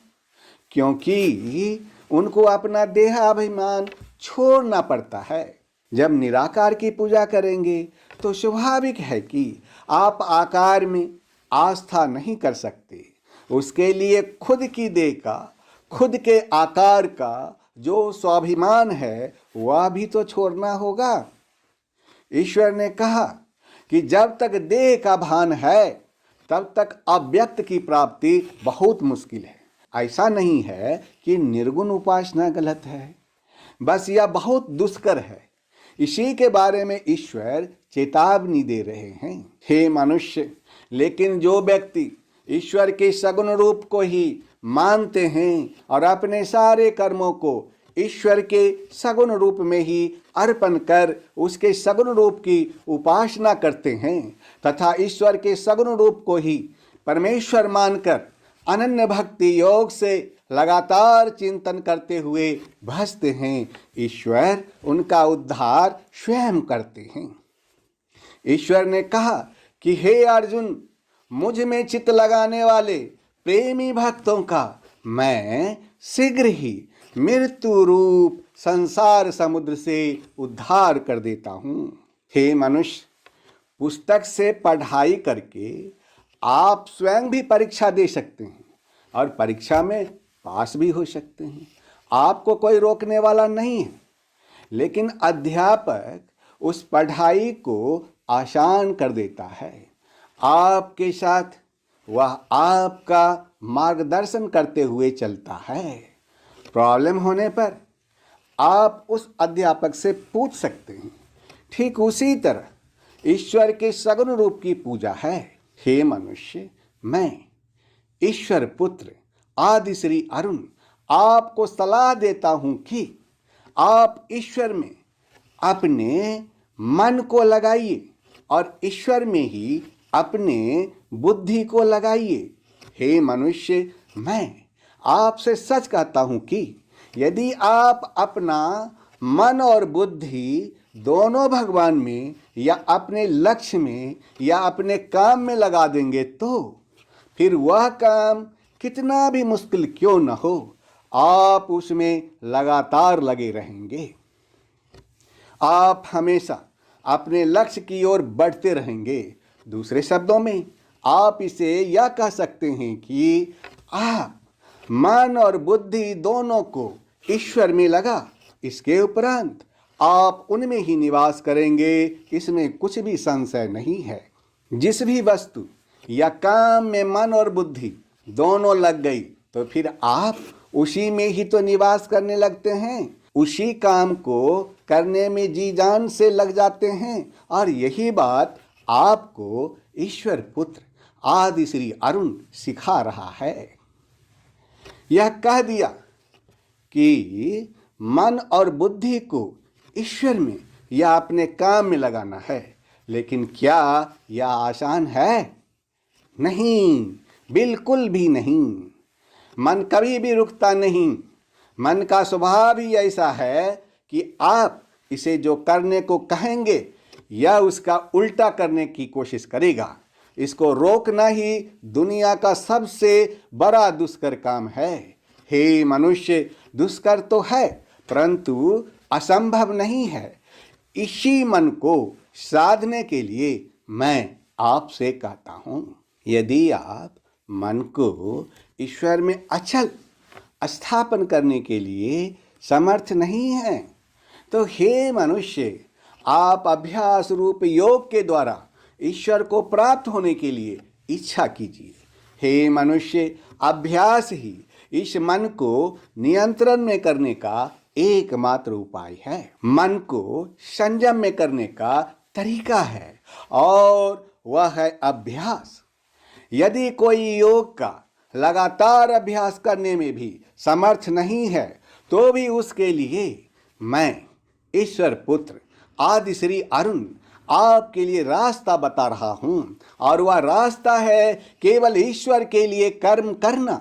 क्योंकि उनको अपना देहाभिमान छोड़ना पड़ता है। जब निराकार की पूजा करेंगे तो स्वाभाविक है कि आप आकार में आस्था नहीं कर सकते। उसके लिए खुद की देह का, खुद के आकार का जो स्वाभिमान है वह भी तो छोड़ना होगा। ईश्वर ने कहा कि जब तक देह का भान है तब तक अव्यक्त की प्राप्ति बहुत मुश्किल है। ऐसा नहीं है कि निर्गुण उपासना गलत है, बस यह बहुत दुष्कर है। इसी के बारे में ईश्वर चेतावनी दे रहे हैं। हे मनुष्य, लेकिन जो व्यक्ति ईश्वर के सगुण रूप को ही मानते हैं और अपने सारे कर्मों को ईश्वर के सगुण रूप में ही अर्पण कर उसके सगुण रूप की उपासना करते हैं तथा ईश्वर के सगुण रूप को ही परमेश्वर मानकर अनन्य भक्ति योग से लगातार चिंतन करते हुए भजते हैं, ईश्वर उनका उद्धार स्वयं करते हैं। ईश्वर ने कहा कि हे अर्जुन, मुझ में चित्त लगाने वाले प्रेमी भक्तों का मैं शीघ्र ही मृत्यु रूप संसार समुद्र से उद्धार कर देता हूँ। हे मनुष्य, पुस्तक से पढ़ाई करके आप स्वयं भी परीक्षा दे सकते हैं और परीक्षा में पास भी हो सकते हैं। आपको कोई रोकने वाला नहीं है, लेकिन अध्यापक उस पढ़ाई को आसान कर देता है। आपके साथ वह आपका मार्गदर्शन करते हुए चलता है। प्रॉब्लम होने पर आप उस अध्यापक से पूछ सकते हैं। ठीक उसी तरह ईश्वर के सगुण रूप की पूजा है। हे मनुष्य, मैं ईश्वर पुत्र आदि श्री अरुण आपको सलाह देता हूं कि आप ईश्वर में अपने मन को लगाइए और ईश्वर में ही अपने बुद्धि को लगाइए। हे मनुष्य, मैं आपसे सच कहता हूं कि यदि आप अपना मन और बुद्धि दोनों भगवान में या अपने लक्ष्य में या अपने काम में लगा देंगे तो फिर वह काम कितना भी मुश्किल क्यों न हो, आप उसमें लगातार लगे रहेंगे। आप हमेशा अपने लक्ष्य की ओर बढ़ते रहेंगे। दूसरे शब्दों में आप इसे यह कह सकते हैं कि आप मन और बुद्धि दोनों को ईश्वर में लगा, इसके उपरांत आप उनमें ही निवास करेंगे, इसमें कुछ भी संशय नहीं है। जिस भी वस्तु या काम में मन और बुद्धि दोनों लग गई तो फिर आप उसी में ही तो निवास करने लगते हैं, उसी काम को करने में जी जान से लग जाते हैं। और यही बात आपको ईश्वर पुत्र आदि श्री अरुण सिखा रहा है। यह कह दिया कि मन और बुद्धि को ईश्वर में या अपने काम में लगाना है, लेकिन क्या यह आसान है? नहीं, बिल्कुल भी नहीं। मन कभी भी रुकता नहीं। मन का स्वभाव ही ऐसा है कि आप इसे जो करने को कहेंगे या उसका उल्टा करने की कोशिश करेगा। इसको रोकना ही दुनिया का सबसे बड़ा दुष्कर काम है। हे मनुष्य, दुष्कर तो है परंतु असंभव नहीं है। इसी मन को साधने के लिए मैं आपसे कहता हूँ, यदि आप मन को ईश्वर में अचल स्थापन करने के लिए समर्थ नहीं हैं, तो हे मनुष्य, आप अभ्यास रूप योग के द्वारा ईश्वर को प्राप्त होने के लिए इच्छा कीजिए। हे मनुष्य, अभ्यास ही इस मन को नियंत्रण में करने का एकमात्र उपाय है। मन को संयम में करने का तरीका है और वह है अभ्यास। यदि कोई योग का लगातार अभ्यास करने में भी समर्थ नहीं है तो भी उसके लिए मैं ईश्वर पुत्र आदि श्री अरुण आपके लिए रास्ता बता रहा हूं, और वह रास्ता है केवल ईश्वर के लिए कर्म करना।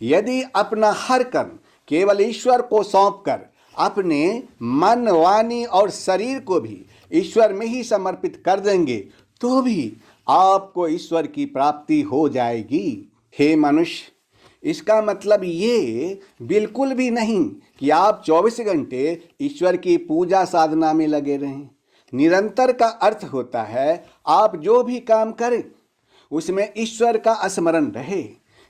यदि अपना हर कर्म केवल ईश्वर को सौंपकर अपने मन, वाणी और शरीर को भी ईश्वर में ही समर्पित कर देंगे तो भी आपको ईश्वर की प्राप्ति हो जाएगी। हे मनुष्य, इसका मतलब ये बिल्कुल भी नहीं कि आप 24 घंटे ईश्वर की पूजा साधना में लगे रहें। निरंतर का अर्थ होता है आप जो भी काम करें उसमें ईश्वर का स्मरण रहे,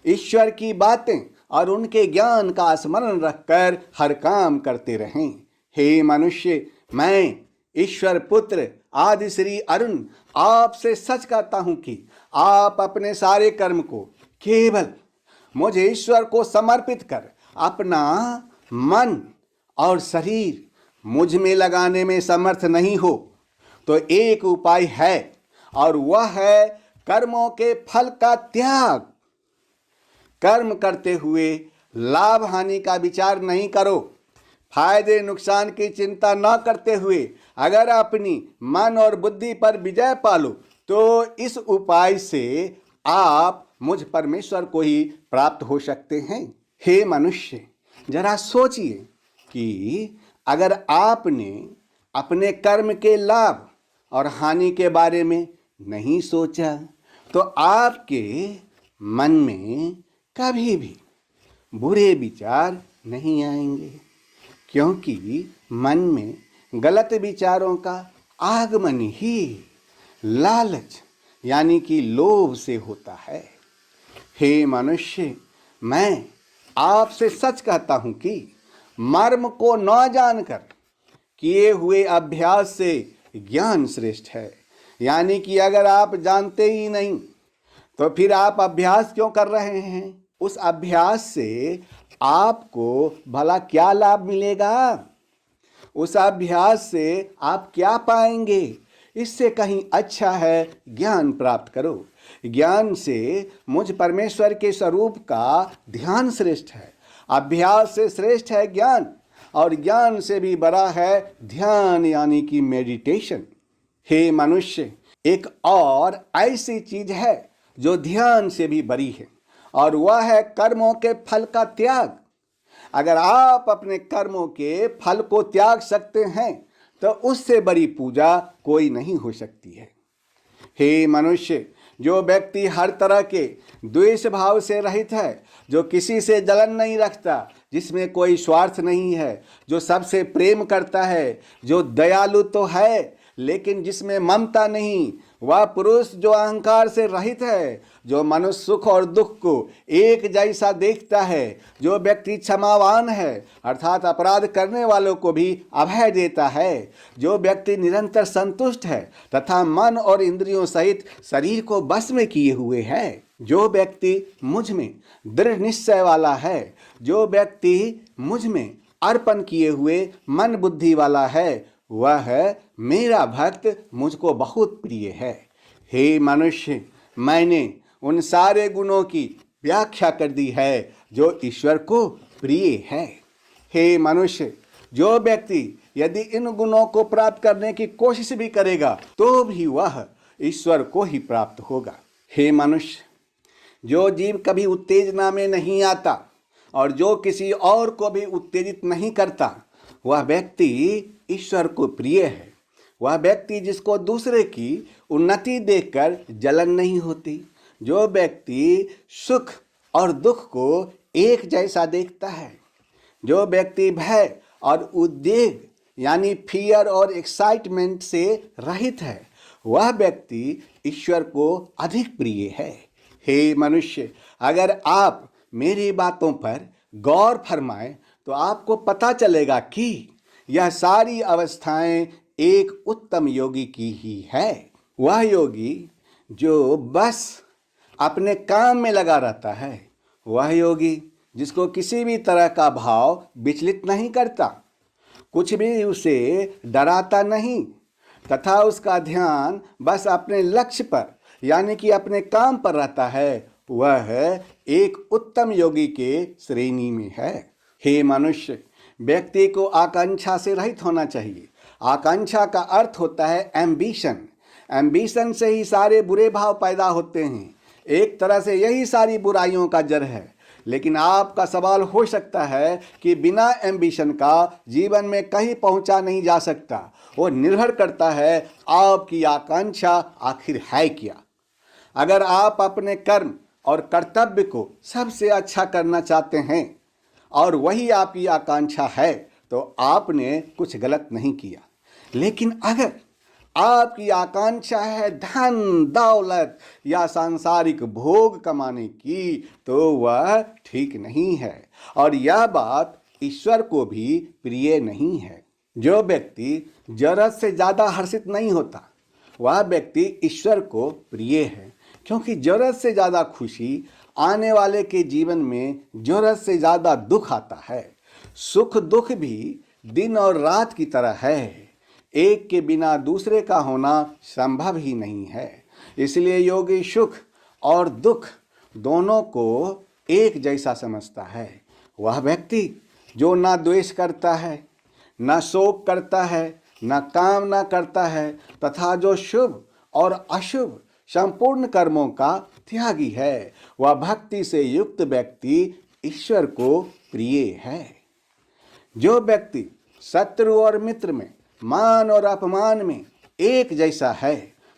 ईश्वर की बातें और उनके ज्ञान का स्मरण रखकर हर काम करते रहें। हे मनुष्य, मैं ईश्वर पुत्र आदि श्री अरुण आपसे सच कहता हूं कि आप अपने सारे कर्म को केवल मुझे ईश्वर को समर्पित कर अपना मन और शरीर मुझ में लगाने में समर्थ नहीं हो तो एक उपाय है और वह है कर्मों के फल का त्याग। कर्म करते हुए लाभ हानि का विचार नहीं करो, फायदे नुकसान की चिंता न करते हुए अगर अपनी मन और बुद्धि पर विजय पालो तो इस उपाय से आप मुझ परमेश्वर को ही प्राप्त हो सकते हैं। हे मनुष्य, जरा सोचिए कि अगर आपने अपने कर्म के लाभ और हानि के बारे में नहीं सोचा तो आपके मन में कभी भी बुरे विचार नहीं आएंगे, क्योंकि मन में गलत विचारों का आगमन ही लालच यानी कि लोभ से होता है। हे मनुष्य, मैं आपसे सच कहता हूं कि मर्म को न जानकर किए हुए अभ्यास से ज्ञान श्रेष्ठ है। यानी कि अगर आप जानते ही नहीं तो फिर आप अभ्यास क्यों कर रहे हैं? उस अभ्यास से आपको भला क्या लाभ मिलेगा? उस अभ्यास से आप क्या पाएंगे? इससे कहीं अच्छा है ज्ञान प्राप्त करो। ज्ञान से मुझ परमेश्वर के स्वरूप का ध्यान श्रेष्ठ है, अभ्यास से श्रेष्ठ है ज्ञान, और ज्ञान से भी बड़ा है ध्यान यानी कि मेडिटेशन। हे मनुष्य, एक और ऐसी चीज है जो ध्यान से भी बड़ी है और वह है कर्मों के फल का त्याग। अगर आप अपने कर्मों के फल को त्याग सकते हैं तो उससे बड़ी पूजा कोई नहीं हो सकती है। हे मनुष्य, जो व्यक्ति हर तरह के द्वेष भाव से रहित है, जो किसी से जलन नहीं रखता, जिसमें कोई स्वार्थ नहीं है, जो सबसे प्रेम करता है, जो दयालु तो है लेकिन जिसमें ममता नहीं, वह पुरुष जो अहंकार से रहित है, जो मनुष्य सुख और दुख को एक जैसा देखता है, जो व्यक्ति क्षमावान है अर्थात अपराध करने वालों को भी अभय देता है, जो व्यक्ति निरंतर संतुष्ट है तथा मन और इंद्रियों सहित शरीर को बस में किए हुए है, जो व्यक्ति मुझ में दृढ़ निश्चय वाला है, जो व्यक्ति मुझ में अर्पण किए हुए मन बुद्धि वाला है, वह है मेरा भक्त, मुझको बहुत प्रिय है। हे मनुष्य, मैंने उन सारे गुणों की व्याख्या कर दी है जो ईश्वर को प्रिय है। हे मनुष्य, जो व्यक्ति यदि इन गुणों को प्राप्त करने की कोशिश भी करेगा तो भी वह ईश्वर को ही प्राप्त होगा। हे मनुष्य, जो जीव कभी उत्तेजना में नहीं आता और जो किसी और को भी उत्तेजित नहीं करता, वह व्यक्ति ईश्वर को प्रिय है। वह व्यक्ति जिसको दूसरे की उन्नति देखकर जलन नहीं होती, जो व्यक्ति सुख और दुख को एक जैसा देखता है, जो व्यक्ति भय और उद्वेग यानी फियर और एक्साइटमेंट से रहित है, वह व्यक्ति ईश्वर को अधिक प्रिय है। हे मनुष्य, अगर आप मेरी बातों पर गौर फरमाएं तो आपको पता चलेगा कि यह सारी अवस्थाएं एक उत्तम योगी की ही है। वह योगी जो बस अपने काम में लगा रहता है, वह योगी जिसको किसी भी तरह का भाव विचलित नहीं करता, कुछ भी उसे डराता नहीं तथा उसका ध्यान बस अपने लक्ष्य पर यानी कि अपने काम पर रहता है, वह एक उत्तम योगी के श्रेणी में है। हे मनुष्य, व्यक्ति को आकांक्षा से रहित होना चाहिए। आकांक्षा का अर्थ होता है एम्बिशन। एम्बिशन से ही सारे बुरे भाव पैदा होते हैं। एक तरह से यही सारी बुराइयों का जड़ है। लेकिन आपका सवाल हो सकता है कि बिना एम्बिशन का जीवन में कहीं पहुंचा नहीं जा सकता। वो निर्भर करता है आपकी आकांक्षा आखिर है क्या। अगर आप अपने कर्म और कर्तव्य को सबसे अच्छा करना चाहते हैं और वही आपकी आकांक्षा है तो आपने कुछ गलत नहीं किया। लेकिन अगर आपकी आकांक्षा है धन दौलत या सांसारिक भोग कमाने की, तो वह ठीक नहीं है और यह बात ईश्वर को भी प्रिय नहीं है। जो व्यक्ति जरूरत से ज़्यादा हर्षित नहीं होता, वह व्यक्ति ईश्वर को प्रिय है, क्योंकि जरूरत से ज़्यादा खुशी आने वाले के जीवन में जरूरत से ज़्यादा दुख आता है। सुख दुख भी दिन और रात की तरह है, एक के बिना दूसरे का होना संभव ही नहीं है। इसलिए योगी सुख और दुख दोनों को एक जैसा समझता है। वह व्यक्ति जो ना द्वेष करता है, ना शोक करता है, ना कामना करता है तथा जो शुभ और अशुभ संपूर्ण कर्मों का त्यागी है, वह भक्ति से युक्त व्यक्ति ईश्वर को प्रिय है। जो व्यक्ति शत्रु और मित्र में, मान और अपमान में एक जैसा है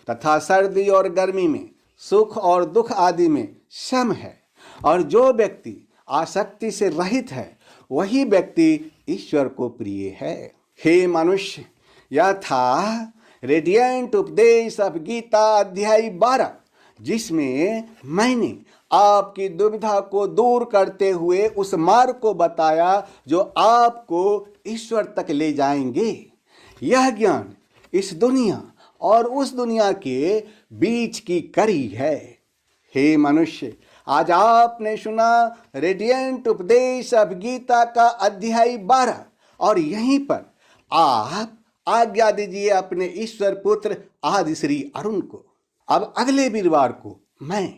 तथा सर्दी और गर्मी में, सुख और दुख आदि में सम है, और जो व्यक्ति आसक्ति से रहित है, वही व्यक्ति ईश्वर को प्रिय है। हे मनुष्य, यह था रेडिएंट उपदेश ऑफ गीता अध्याय 12, जिसमें मैंने आपकी दुविधा को दूर करते हुए उस मार्ग को बताया जो आपको ईश्वर तक ले जाएंगे। यह ज्ञान इस दुनिया और उस दुनिया के बीच की कड़ी है। हे मनुष्य, आज आपने सुना रेडिएंट उपदेश ऑफ गीता का अध्याय 12, और यहीं पर आप आज्ञा दीजिए अपने ईश्वर पुत्र आदि श्री अरुण को। अब अगले वीरवार को मैं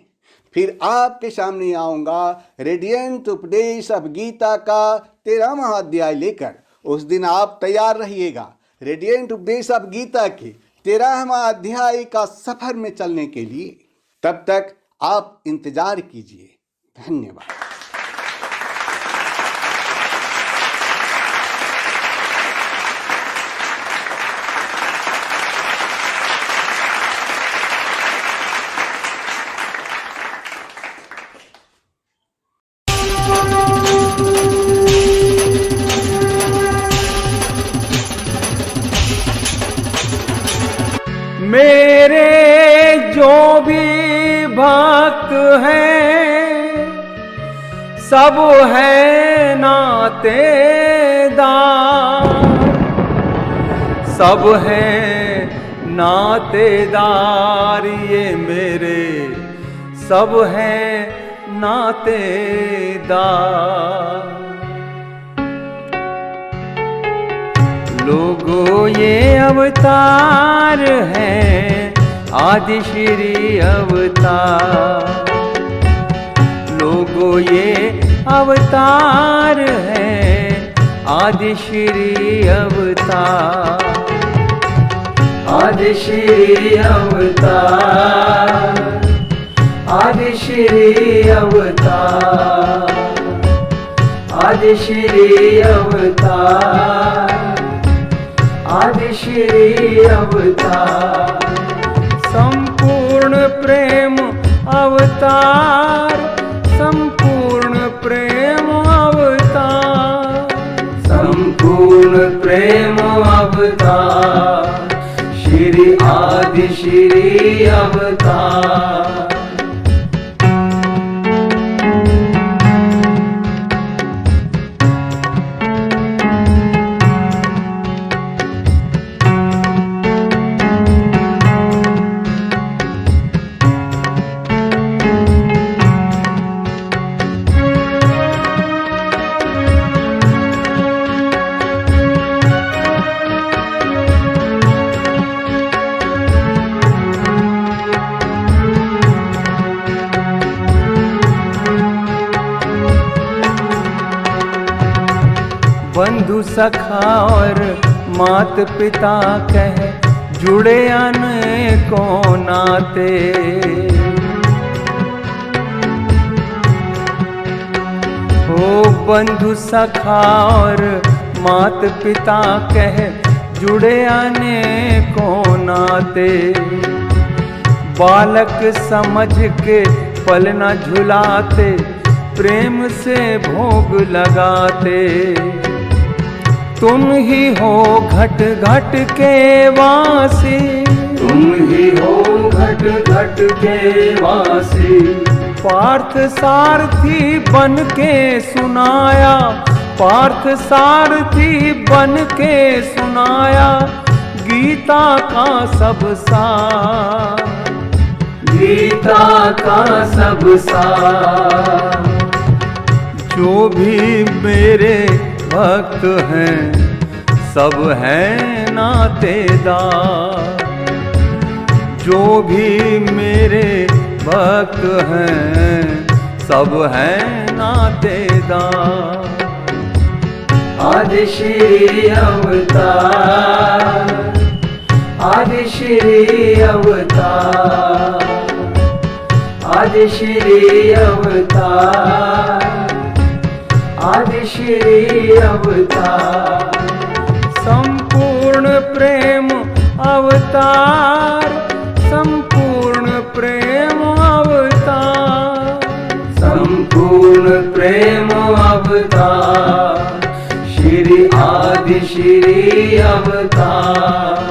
फिर आपके सामने आऊंगा रेडिएंट उपदेश ऑफ गीता का 13वां अध्याय लेकर। उस दिन आप तैयार रहिएगा रेडिएंट उपदेश ऑफ गीता के 13वां अध्याय का सफर में चलने के लिए। तब तक आप इंतजार कीजिए। धन्यवाद। मेरे जो भी भक्त हैं सब है नातेदार, सब है नातेदार, ये मेरे सब है नातेदार। लोगों ये अवतार है आदि श्री अवतार, लोगों ये अवतार है आदि श्री अवतार, आदि श्री अवतार, आदि श्री अवतार, आदि श्री अवतार, आदि श्री अवतार। संपूर्ण प्रेम अवतार, संपूर्ण प्रेम अवतार, संपूर्ण प्रेम अवतार, श्री आदि श्री अवतार। बंधु सखा और मात पिता कह जुड़े अनेकों नाते, ओ बंधु सखा और मात पिता कह जुड़े अनेकों नाते। बालक समझ के पल न झुलाते, प्रेम से भोग लगाते। तुम ही हो घट घट के वासी, तुम ही हो घट घट के वासी। पार्थ सारथी बन के सुनाया, पार्थ सारथी बन के सुनाया गीता का सब सार, गीता का सब सार। जो भी मेरे भक्त हैं सब हैं नातेदार, जो भी मेरे भक्त हैं सब हैं नातेदार। आदि श्री अवतार, आदि श्री अवतार, आदि श्री अवतार, आदि श्री अवतार। संपूर्ण प्रेम अवतार, संपूर्ण प्रेम अवतार, संपूर्ण प्रेम अवतार। श्री आदि श्री अवतार।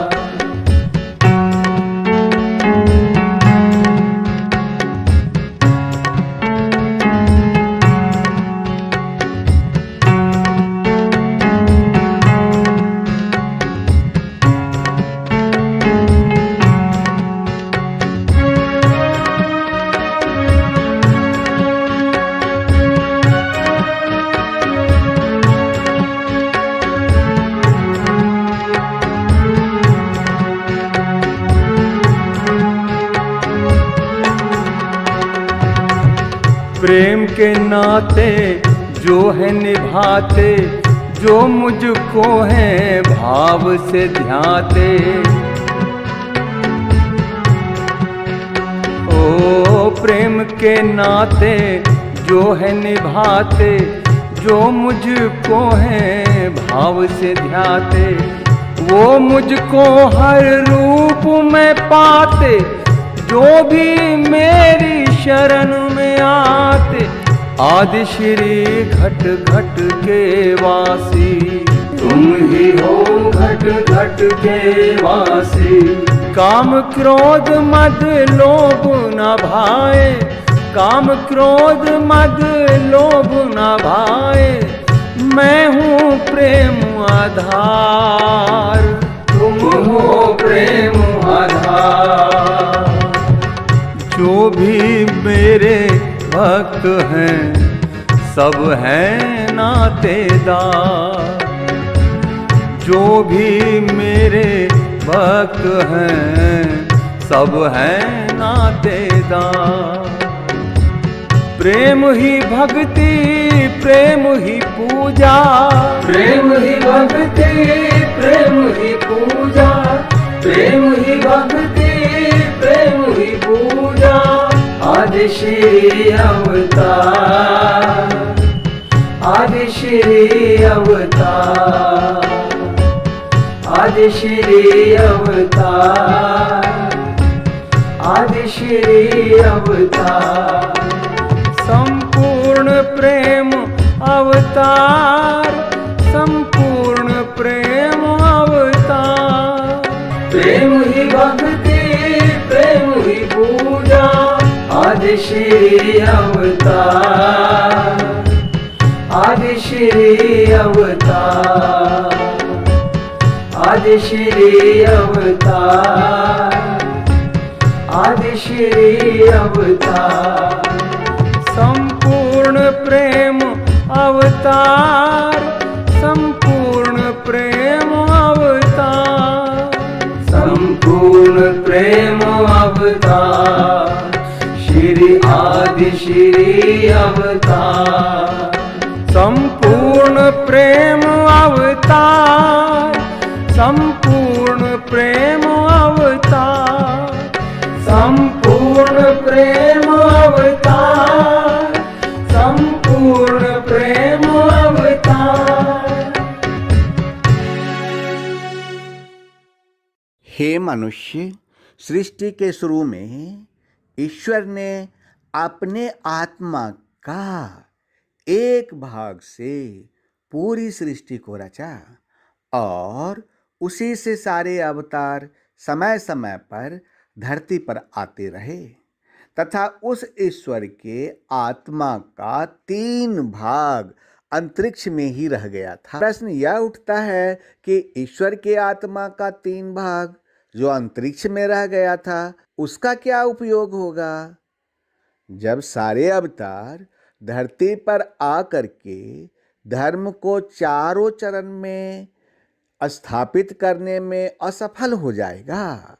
प्रेम के नाते जो है निभाते, जो मुझको है भाव से ध्याते। ओ प्रेम के नाते जो है निभाते, जो मुझको है भाव से ध्याते। वो मुझको हर रूप में पाते, जो भी मेरी शरण में आते। आदि श्री घट घट के वासी, तुम ही हो घट घट के वासी। काम क्रोध मद लोभ न भाए, काम क्रोध मद लोभ न भाए। मैं हूँ प्रेम आधार, तुम हो प्रेम आधार। जो भी मेरे भक्त हैं सब हैं नातेदार, जो भी मेरे भक्त हैं सब हैं नातेदार। प्रेम ही भक्ति, प्रेम ही पूजा, प्रेम ही भक्ति, प्रेम ही पूजा, प्रेम ही भक्ति, प्रेम ही पूजा। आदि श्री अवतार, आदि श्री अवतार, आदि श्री अवतार, आदि श्री अवतार। संपूर्ण प्रेम अवतार, संपूर्ण प्रेम अवतार। प्रेम ही भक्ति, प्रेम ही पूजा। आदि श्री अवतार, आदि श्री अवतार, आदि श्री अवतार, आदि श्री अवतार। संपूर्ण प्रेम अवतार, संपूर्ण प्रेम अवतार, संपूर्ण प्रेम अवतार। श्री आदि श्री अवतार। संपूर्ण प्रेम अवतार, संपूर्ण प्रेम अवतार, संपूर्ण प्रेम अवतार, संपूर्ण प्रेम अवतार। हे मनुष्य, सृष्टि के शुरू में ईश्वर ने अपने आत्मा का एक भाग से पूरी सृष्टि को रचा और उसी से सारे अवतार समय समय पर धरती पर आते रहे तथा उस ईश्वर के आत्मा का 3 भाग अंतरिक्ष में ही रह गया था। प्रश्न यह उठता है कि ईश्वर के आत्मा का 3 भाग जो अंतरिक्ष में रह गया था उसका क्या उपयोग होगा? जब सारे अवतार धरती पर आकर के धर्म को चारों चरण में स्थापित करने में असफल हो जाएगा,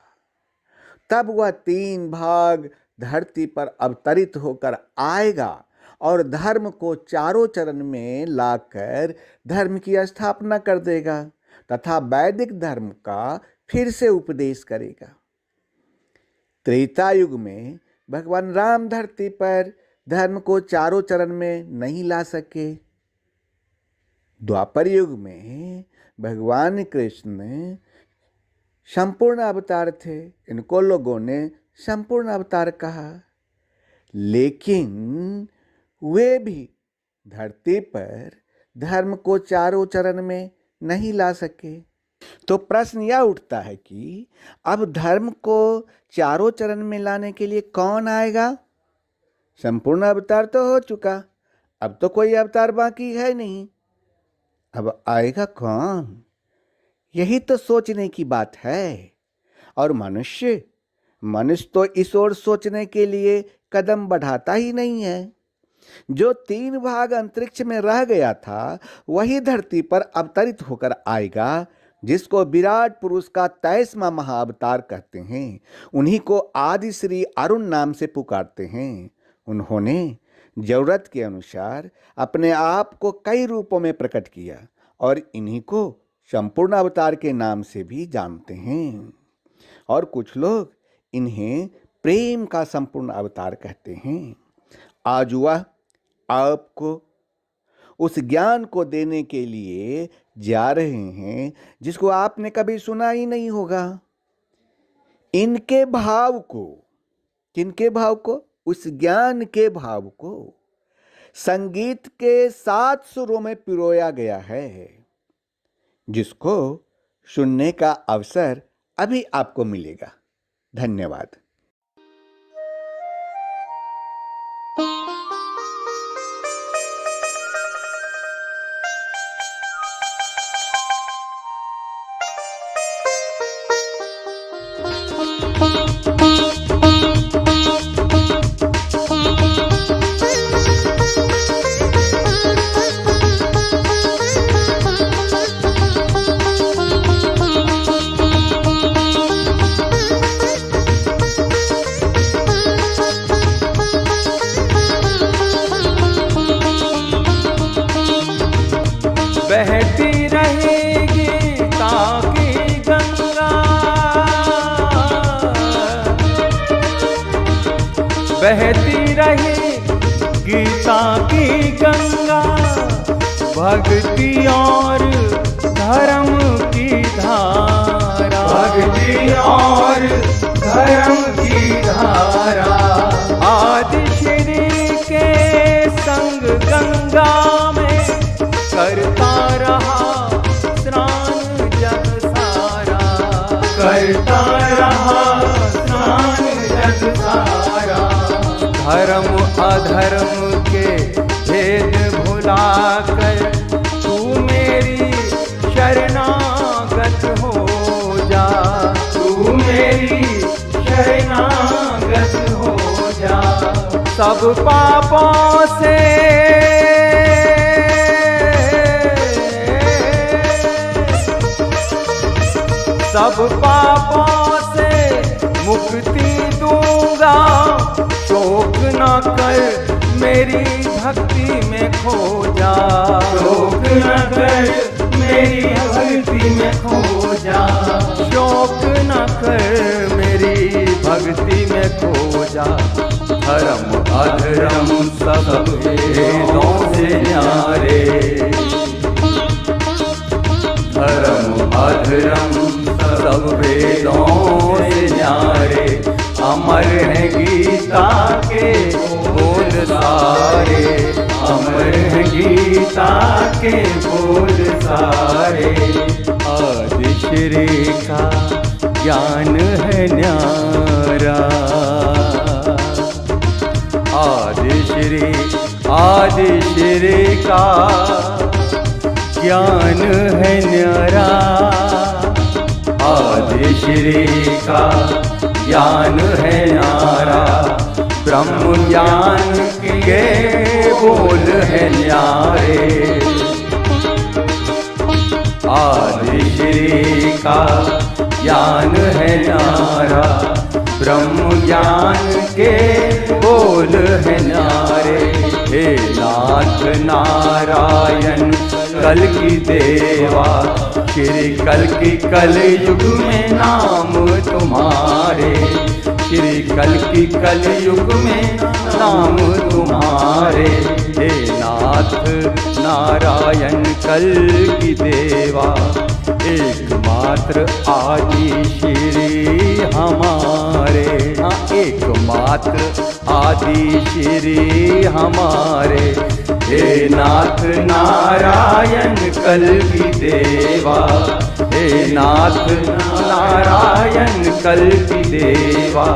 तब वह 3 भाग धरती पर अवतरित होकर आएगा और धर्म को चारों चरण में लाकर धर्म की स्थापना कर देगा तथा वैदिक धर्म का फिर से उपदेश करेगा। त्रेता युग में भगवान राम धरती पर धर्म को चारों चरण में नहीं ला सके। द्वापर युग में भगवान कृष्ण संपूर्ण अवतार थे, इनको लोगों ने संपूर्ण अवतार कहा, लेकिन वे भी धरती पर धर्म को चारों चरण में नहीं ला सके। तो प्रश्न यह उठता है कि अब धर्म को चारों चरण में लाने के लिए कौन आएगा? संपूर्ण अवतार तो हो चुका, अब तो कोई अवतार बाकी है नहीं, अब आएगा कौन? यही तो सोचने की बात है। और मनुष्य तो इस ओर सोचने के लिए कदम बढ़ाता ही नहीं है। जो 3 भाग अंतरिक्ष में रह गया था वही धरती पर अवतरित होकर आएगा, जिसको विराट पुरुष का 23वां महाअवतार कहते हैं। उन्हीं को आदि श्री अरुण नाम से पुकारते हैं। उन्होंने जरूरत के अनुसार अपने आप को कई रूपों में प्रकट किया और इन्हीं को संपूर्ण अवतार के नाम से भी जानते हैं। और कुछ लोग इन्हें प्रेम का संपूर्ण अवतार कहते हैं। आज वह आपको उस ज्ञान को देने के लिए जा रहे हैं जिसको आपने कभी सुना ही नहीं होगा। इनके भाव को, किनके भाव को? उस ज्ञान के भाव को संगीत के 7 सुरों में पिरोया गया है, जिसको सुनने का अवसर अभी आपको मिलेगा। धन्यवाद। बहती रहेगी ताकि गंगा, बहती रहेगी ताकि गंगा, भक्ति और धर्म की धारा, भक्ति और धर्म की धारा। आदि श्री के संग गंगा में करता रहा स्नान जग सारा, करता रहा स्नान जग सारा। धर्म अधर्म के भेद भुलाकर तू मेरी शरणागत हो जा, तू मेरी शरणागत हो जा। सब पापों से सब पापों से मुक्ति दूंगा, शोक न कर मेरी भक्ति में खो जा, शोक न कर मेरी भक्ति में खो जा, शोक न कर मेरी भक्ति में खो जा। धर्म अधर्म सब भेदों से न्यारे, धर्म अधर्म सब वेदों से न्यारे। अमर है गीता के बोल सारे, अमर है गीता के बोल सारे। श्री का ज्ञान है न्यारा। आदि श्री का ज्ञान है न्यारा। आदि श्री का ज्ञान है न्यारा। ब्रह्म ज्ञान के बोल है न्यारे। आदि श्री का ज्ञान है न्यारा। ब्रह्म ज्ञान के बोल है न्यारे। हे नाथ नारायण कल की देवा, श्री कल की कल युग में नाम तुम्हारे। श्री कल की कल युग में नाम तुम्हारे। हे नाथ नारायण कल की देवा, एकमात्र आदि श्री हमारे। हाँ, एकमात्र आदि श्री हमारे। हे नाथ नारायण कल की देवा, हे नाथ नारायण कल की देवा,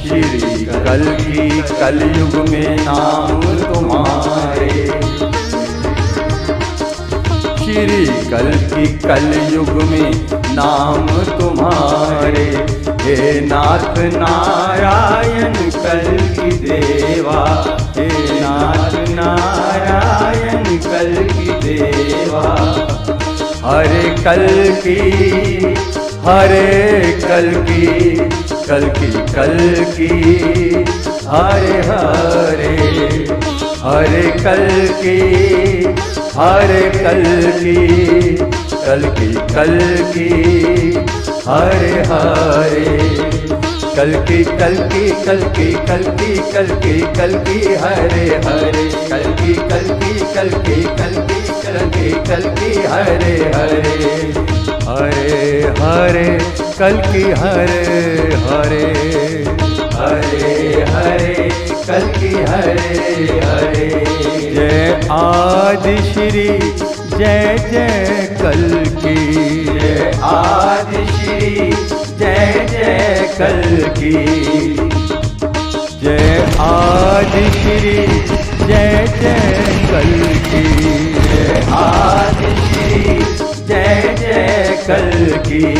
श्री कल की कलयुग में नाम तुम्हारे। श्री कल की कलयुग में नाम तुम्हारे। हे नाथ नारायण कल की देवा, हे नाथ नारायण कल की देवा। हरे कल की, हरे कल की, कल की कल की, हरे हरे। हरे कल की, हरे कल की, कल की कल की, हरे हरे। कल की कल की, कल की कल की, कल की कल की, हरे हरे। कल की कल की, कल की कल की, कल की कल की, हरे हरे। हरे हरे कल की, हरे हरे। हरे हरे कल की, हरे हरे। जय आदि श्री, जय जय कल की। जय आदि श्री, जय जय कल की। जय आदि श्री, जय जय कल की। जय आदि श्री, जय जय कल की।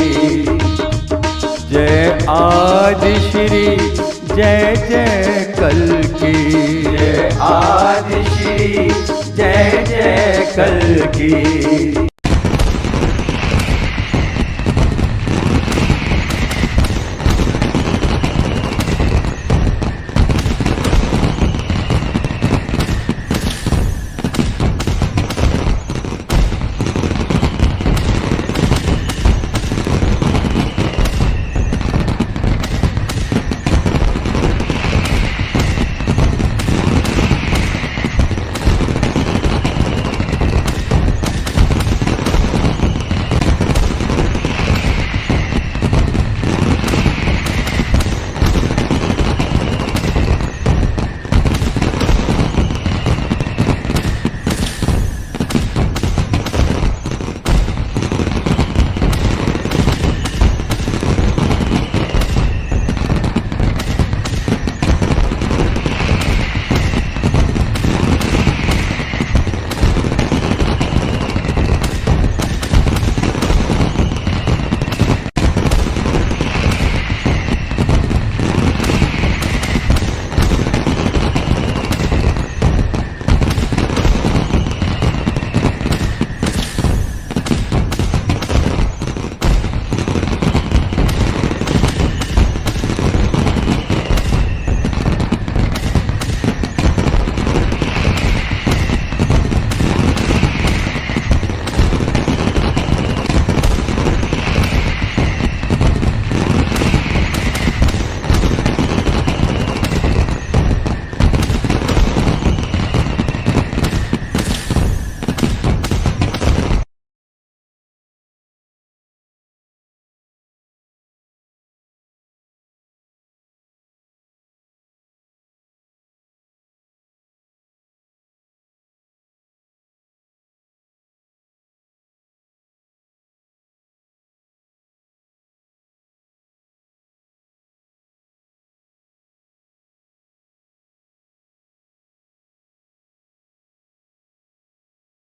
जय आदि श्री, जय जय कल की। जय आदि श्री, जय जय कल की।